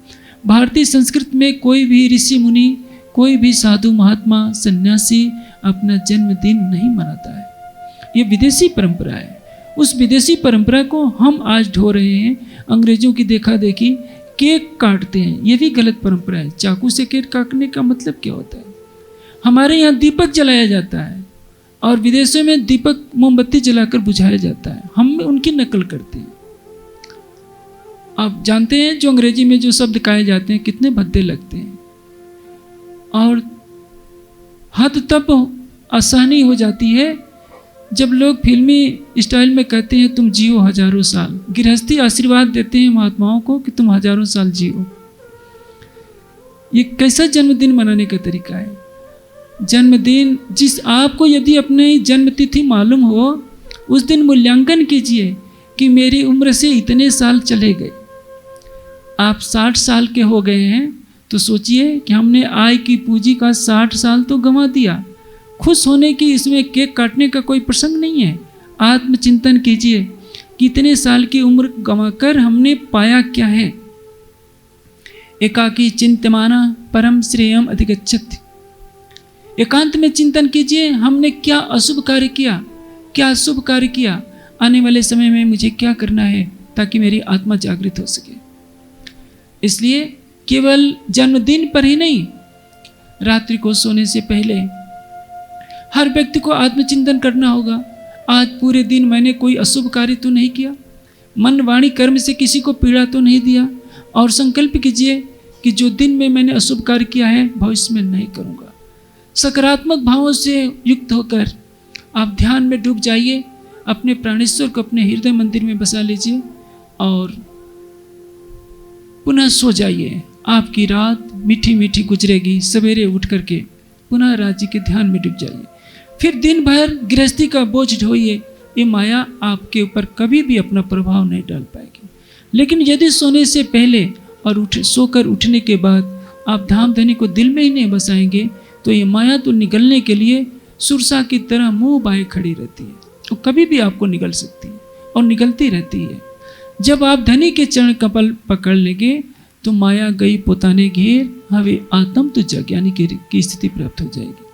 भारतीय संस्कृति में कोई भी ऋषि मुनि, कोई भी साधु महात्मा सन्यासी अपना जन्मदिन नहीं मनाता है। ये विदेशी परंपरा है। उस विदेशी परंपरा को हम आज ढो रहे हैं। अंग्रेजों की देखा देखी केक काटते हैं, ये भी गलत परंपरा है। चाकू से केक काटने का मतलब क्या होता है? हमारे यहाँ दीपक जलाया जाता है और विदेशों में दीपक मोमबत्ती जलाकर बुझाया जाता है। हम उनकी नकल करते हैं। आप जानते हैं जो अंग्रेजी में जो शब्द कहे जाते हैं कितने भद्दे लगते हैं, और हद तब आसानी हो जाती है जब लोग फिल्मी स्टाइल में कहते हैं तुम जियो हजारों साल। गृहस्थी आशीर्वाद देते हैं महात्माओं को कि तुम हजारों साल जियो। ये कैसा जन्मदिन मनाने का तरीका है? जन्मदिन जिस आपको यदि अपने जन्मतिथि मालूम हो, उस दिन मूल्यांकन कीजिए कि मेरी उम्र से इतने साल चले गए। आप 60 साल के हो गए हैं तो सोचिए कि हमने आय की पूंजी का 60 साल तो गंवा दिया। खुश होने की इसमें केक काटने का कोई प्रसंग नहीं है। आत्मचिंतन कीजिए कि इतने साल की उम्र गंवाकर हमने पाया क्या है। एकाकी चिंतमाना परम श्रेयम अधिगच्छति। एकांत में चिंतन कीजिए हमने क्या अशुभ कार्य किया, क्या शुभ कार्य किया, आने वाले समय में मुझे क्या करना है ताकि मेरी आत्मा जागृत हो सके। इसलिए केवल जन्मदिन पर ही नहीं, रात्रि को सोने से पहले हर व्यक्ति को आत्मचिंतन करना होगा। आज पूरे दिन मैंने कोई अशुभ कार्य तो नहीं किया, मन वाणी कर्म से किसी को पीड़ा तो नहीं दिया, और संकल्प कीजिए कि जो दिन में मैंने अशुभ कार्य किया है भविष्य में नहीं करूँगा। सकारात्मक भावों से युक्त होकर आप ध्यान में डूब जाइए। अपने प्राणेश्वर को अपने हृदय मंदिर में बसा लीजिए और पुनः सो जाइए। आपकी रात मीठी मीठी गुजरेगी। सवेरे उठ करके पुनः राज्य के ध्यान में डूब जाइए। फिर दिन भर गृहस्थी का बोझ ढोइए। ये माया आपके ऊपर कभी भी अपना प्रभाव नहीं डाल पाएगी। लेकिन यदि सोने से पहले और सोकर उठने के बाद आप धाम धनी को दिल में ही नहीं बसाएंगे तो ये माया तो निगलने के लिए सुरसा की तरह मुंह बाएं खड़ी रहती है। वो कभी भी आपको निगल सकती है और निगलती रहती है। जब आप धनी के चरण कपल पकड़ लेंगे तो माया गई पोताने घेर, हवे आत्म तो जग यानी की स्थिति प्राप्त हो जाएगी।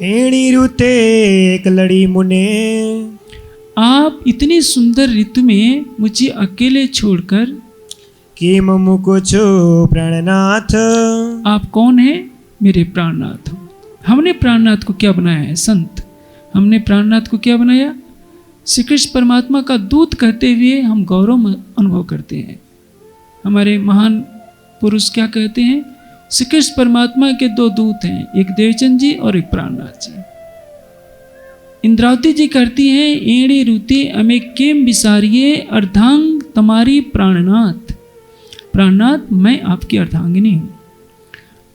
एणी ऋते एक लड़ी मुने। आप इतनी सुंदर ऋतु में मुझे अकेले छोड़कर किम मुकुचो प्राणनाथ। आप कौन है? मेरे प्राणनाथ हो। हमने प्राणनाथ को क्या बनाया है? संत। हमने प्राणनाथ को क्या बनाया? श्री कृष्ण परमात्मा का दूत कहते हुए हम गौरव अनुभव करते हैं। हमारे महान पुरुष क्या कहते हैं? श्री कृष्ण परमात्मा के दो दूत हैं, एक देवचंद जी और एक प्राणनाथ जी। इंद्रावती जी कहती हैं एड़ी रूती अमे केम विसारिये अर्धांग तुम्हारी प्राणनाथ। प्राणनाथ मैं आपकी अर्धांगिनी हूँ।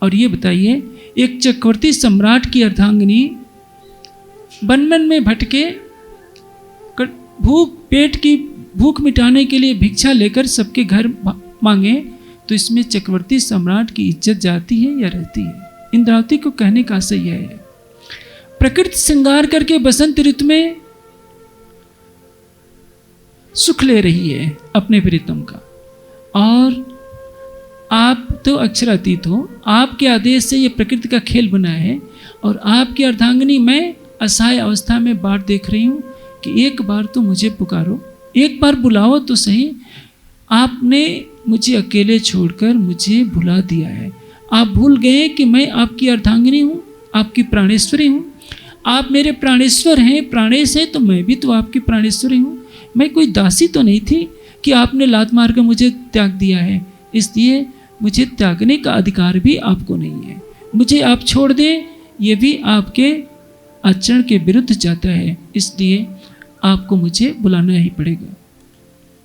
और ये बताइए एक चक्रवर्ती सम्राट की अर्धांगिनी वन वन में भटके पेट की भूख मिटाने के लिए भिक्षा लेकर सबके घर मांगे तो इसमें चक्रवर्ती सम्राट की इज्जत जाती है या रहती है? इंद्रावती को कहने का आशय यह है, प्रकृति श्रृंगार करके बसंत ऋतु में सुख ले रही है अपने प्रीतम का, और आप तो अक्षरातीत हो। आपके आदेश से ये प्रकृति का खेल बना है और आपकी अर्धांगिनी मैं असहाय अवस्था में बाट देख रही हूँ कि एक बार तो मुझे पुकारो, एक बार बुलाओ तो सही। आपने मुझे अकेले छोड़कर मुझे भुला दिया है। आप भूल गए कि मैं आपकी अर्धांगिनी हूँ, आपकी प्राणेश्वरी हूँ। आप मेरे प्राणेश्वर हैं, प्राणेश हैं, तो मैं भी तो आपकी प्राणेश्वरी हूँ। मैं कोई दासी तो नहीं थी कि आपने लात मार कर मुझे त्याग दिया है। इसलिए मुझे त्यागने का अधिकार भी आपको नहीं है। मुझे आप छोड़ दें, ये भी आपके आचरण के विरुद्ध जाता है। इसलिए आपको मुझे बुलाना ही पड़ेगा।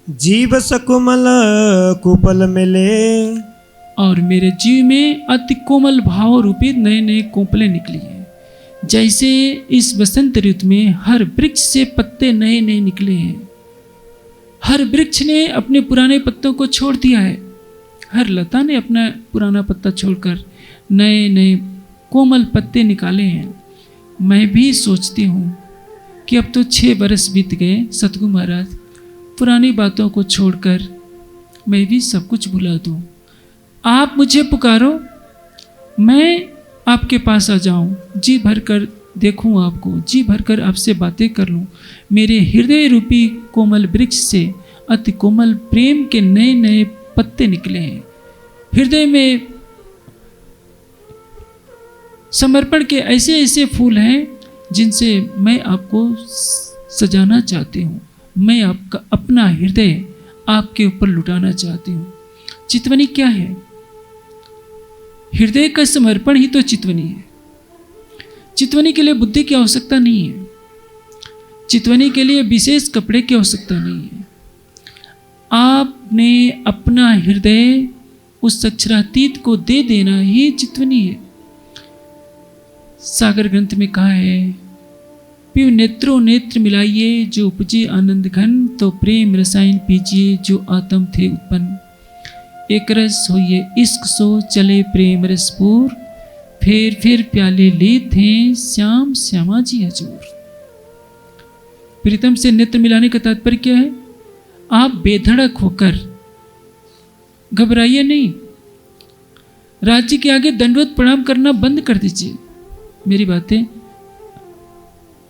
जीव सकुमल कुपल मिले। और मेरे जीव में अति कोमल भाव रूपी नए नए कोपले निकली हैं। जैसे इस बसंत ऋतु में हर वृक्ष से पत्ते नए नए निकले हैं। हर वृक्ष ने अपने पुराने पत्तों को छोड़ दिया है। हर लता ने अपना पुराना पत्ता छोड़कर नए नए कोमल पत्ते निकाले हैं। मैं भी सोचती हूँ कि अब तो 6 बरस बीत गए सतगुरु महाराज, पुरानी बातों को छोड़कर मैं भी सब कुछ भुला दूँ। आप मुझे पुकारो, मैं आपके पास आ जाऊं, जी भर कर देखूं आपको, जी भर कर आपसे बातें कर लूं। मेरे हृदय रूपी कोमल वृक्ष से अति कोमल प्रेम के नए नए पत्ते निकले हैं। हृदय में समर्पण के ऐसे ऐसे फूल हैं जिनसे मैं आपको सजाना चाहती हूँ। मैं आपका अपना हृदय आपके ऊपर लुटाना चाहती हूँ। चितवनी क्या है? हृदय का समर्पण ही तो चितवनी है। चितवनी के लिए बुद्धि की आवश्यकता नहीं है। चितवनी के लिए विशेष कपड़े की आवश्यकता नहीं है। आपने अपना हृदय उस अक्षरातीत को दे देना ही चितवनी है। सागर ग्रंथ में कहा है, पिव नेत्रों नेत्र मिलाइए जो उपजे आनंद घन, तो प्रेम रसायन पीजिए जो आत्म थे उत्पन्न। एक रस होइए इश्क सो चले प्रेम रसपूर, फिर प्याले ले थे श्याम श्यामा जी हजूर। प्रीतम से नेत्र मिलाने का तात्पर्य क्या है? आप बेधड़क होकर घबराइए नहीं। राज्य के आगे दंडवत प्रणाम करना बंद कर दीजिए। मेरी बातें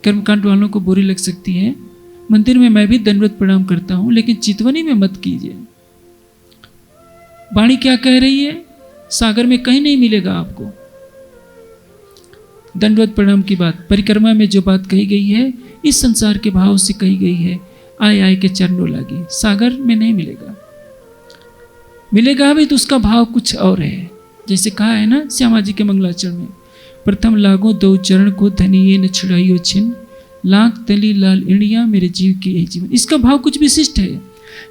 कर्मकांड वालों को बुरी लग सकती है। मंदिर में मैं भी दंडवत प्रणाम करता हूं, लेकिन चितवनी में मत कीजिए। वाणी क्या कह रही है? सागर में कहीं नहीं मिलेगा आपको दंडवत प्रणाम की बात। परिक्रमा में जो बात कही गई है इस संसार के भाव से कही गई है। आय आय के चरणों लागी, सागर में नहीं मिलेगा। मिलेगा भी तो उसका भाव कुछ और है। जैसे कहा है ना श्यामा जी के मंगलाचरण में, प्रथम लागो 2 चरण को धनिये न छुड़ाइयो छिन, लाख तली लाल इंडिया मेरे जीव की यही जीवन। इसका भाव कुछ विशिष्ट है।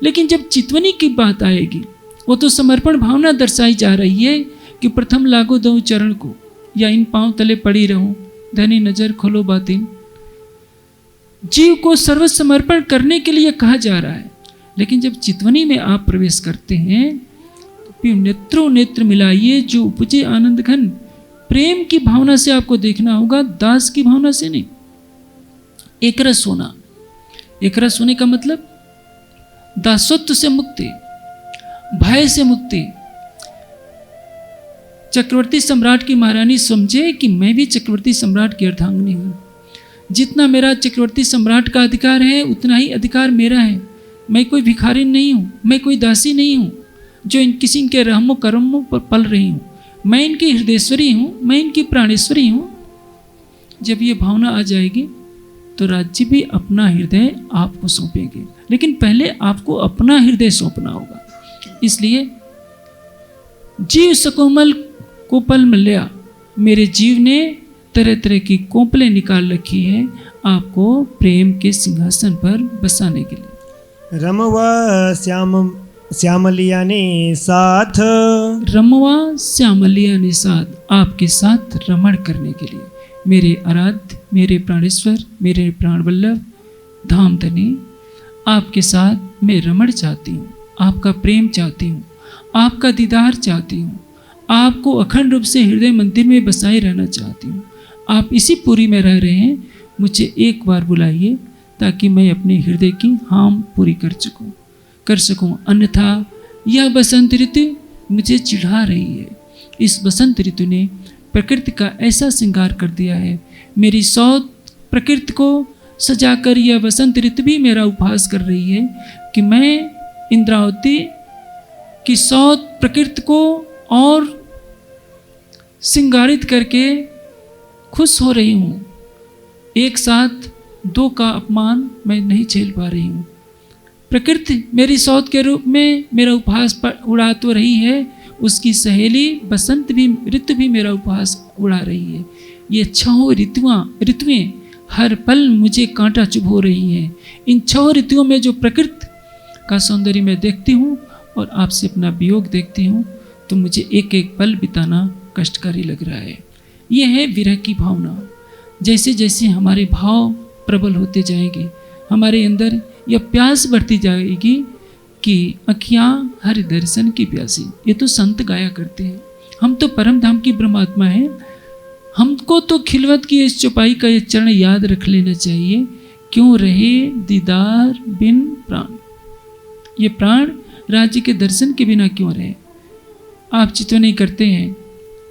लेकिन जब चितवनी की बात आएगी, वो तो समर्पण भावना दर्शाई जा रही है कि प्रथम लागो 2 चरण को, या इन पांव तले पड़ी रहूं, धनी नजर खोलो बातिन। जीव को सर्व समर्पण करने के लिए कहा जा रहा है। लेकिन जब चितवनी में आप प्रवेश करते हैं तो नेत्रों नेत्र मिलाइए जो उपजे आनंद घन। प्रेम की भावना से आपको देखना होगा, दास की भावना से नहीं। एक रस होना, एक रस होने का मतलब दासत्व से मुक्ति, भय से मुक्ति। चक्रवर्ती सम्राट की महारानी समझे कि मैं भी चक्रवर्ती सम्राट की अर्धांगिनी हूं। जितना मेरा चक्रवर्ती सम्राट का अधिकार है उतना ही अधिकार मेरा है। मैं कोई भिखारी नहीं हूं, मैं कोई दासी नहीं हूं जो इन किसी के रहमो कर्मों पर पल रही हूं। मैं इनकी हृदयेश्वरी हूं, मैं इनकी प्राणेश्वरी हूं। जब ये भावना आ जाएगी तो राज्य भी अपना हृदय आपको सौंपेंगे। लेकिन पहले आपको अपना हृदय सौंपना होगा। इसलिए जीव सकोमल कोपल मल्या, मेरे जीव ने तरह तरह की कोपलें निकाल रखी है आपको प्रेम के सिंहासन पर बसाने के लिए। रमवा श्यामलिया ने साथ, रमवा श्यामलिया ने साथ, आपके साथ रमण करने के लिए। मेरे आराध्य, मेरे प्राणेश्वर, मेरे प्राणवल्लभ धाम धनी, आपके साथ मैं रमण चाहती हूँ, आपका प्रेम चाहती हूँ, आपका दीदार चाहती हूँ, आपको अखंड रूप से हृदय मंदिर में बसाए रहना चाहती हूँ। आप इसी पुरी में रह रहे हैं, मुझे एक बार बुलाइए ताकि मैं अपने हृदय की हाम पूरी कर सकूं। अन्यथा यह बसंत ऋतु मुझे चिढ़ा रही है। इस बसंत ऋतु ने प्रकृति का ऐसा श्रृंगार कर दिया है, मेरी सौत प्रकृति को सजाकर यह वसंत ऋतु भी मेरा उपहास कर रही है कि मैं इंद्रावती की सौत प्रकृति को और श्रृंगारित करके खुश हो रही हूँ। एक साथ दो का अपमान मैं नहीं झेल पा रही हूँ। प्रकृति मेरी सौत के रूप में मेरा उपहास उड़ा तो रही है, उसकी सहेली बसंत भी ऋतु भी मेरा उपहास उड़ा रही है। ये छहों ऋतुएं हर पल मुझे कांटा चुभो रही हैं। इन छहों ऋतुओं में जो प्रकृति का सौंदर्य मैं देखती हूँ और आपसे अपना वियोग देखती हूँ तो मुझे एक एक पल बिताना कष्टकारी लग रहा है। यह है विरह की भावना। जैसे जैसे हमारे भाव प्रबल होते जाएंगे, हमारे अंदर यह प्यास बढ़ती जाएगी कि अखियाँ हर दर्शन की प्यासी। ये तो संत गाया करते हैं। हम तो परम धाम की ब्रह्मात्मा हैं। हमको तो खिलवत की इस चौपाई का ये चरण याद रख लेना चाहिए। क्यों रहे दीदार बिन प्राण, ये प्राण राज्य के दर्शन के बिना क्यों रहे। आप चित्त नहीं करते हैं,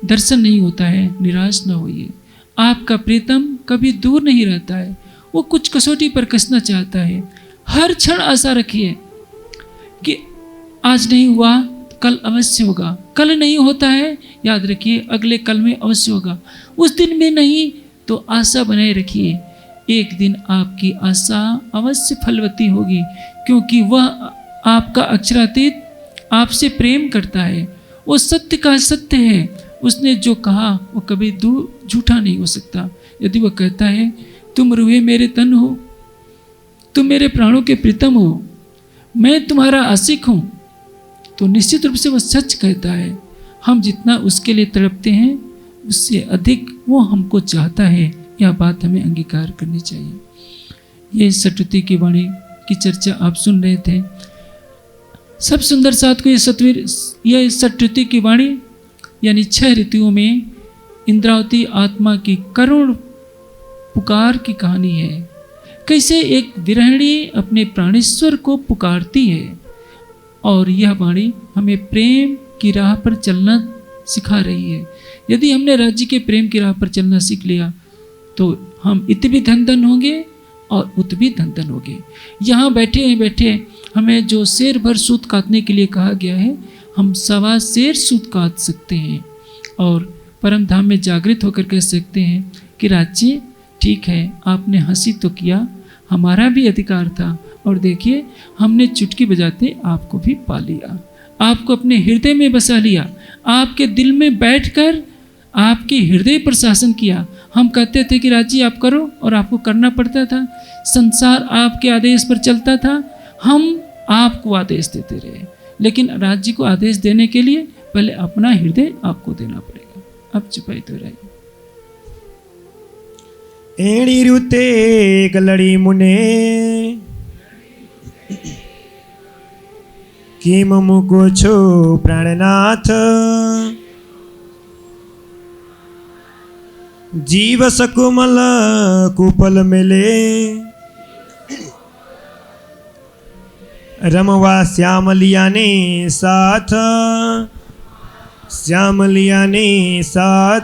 दर्शन नहीं होता है, निराश न होइए। आपका प्रीतम कभी दूर नहीं रहता है, वो कुछ कसौटी पर कसना चाहता है। हर क्षण आशा रखिए कि आज नहीं हुआ कल अवश्य होगा, कल नहीं होता है याद रखिए अगले कल में अवश्य होगा, उस दिन में नहीं तो आशा बनाए रखिए। एक दिन आपकी आशा अवश्य फलवती होगी, क्योंकि वह आपका अक्षरातीत आपसे प्रेम करता है। वो सत्य का सत्य है। उसने जो कहा वो कभी दूर झूठा नहीं हो सकता। यदि वह कहता है तुम रूहे मेरे तन हो, तुम मेरे प्राणों के प्रीतम हो, मैं तुम्हारा आशिक हूँ, तो निश्चित रूप से वह सच कहता है। हम जितना उसके लिए तड़पते हैं उससे अधिक वो हमको चाहता है। यह बात हमें अंगीकार करनी चाहिए। ये सटुति की वाणी की चर्चा आप सुन रहे थे। सब सुंदर साथ को ये सटुति की वाणी यानी 6 ऋतुओं में इंद्रावती आत्मा की करुण पुकार की कहानी है। कैसे एक विरहिणी अपने प्राणेश्वर को पुकारती है, और यह वाणी हमें प्रेम की राह पर चलना सिखा रही है। यदि हमने राज्य के प्रेम की राह पर चलना सीख लिया तो हम इत भी धन धन होंगे और उत भी धन धन होंगे। यहाँ बैठे हमें जो शेर भर सूत काटने के लिए कहा गया है, हम 1.25 शेर सूत काट सकते हैं और परम धाम में जागृत होकर कह सकते हैं कि राज्य ठीक है, आपने हंसी तो किया, हमारा भी अधिकार था, और देखिए हमने चुटकी बजाते आपको भी पा लिया, आपको अपने हृदय में बसा लिया, आपके दिल में बैठकर आपके हृदय पर शासन किया। हम कहते थे कि राज्य आप करो और आपको करना पड़ता था। संसार आपके आदेश पर चलता था, हम आपको आदेश देते रहे, लेकिन राज्य को आदेश देने के लिए पहले अपना हृदय आपको देना पड़ेगा। अब चुपाई तो रही एणी रुते गलड़ी मुने किम मुको छो प्राणनाथ जीव सकुमल कुपल मिले रमवा श्यामलिया ने साथ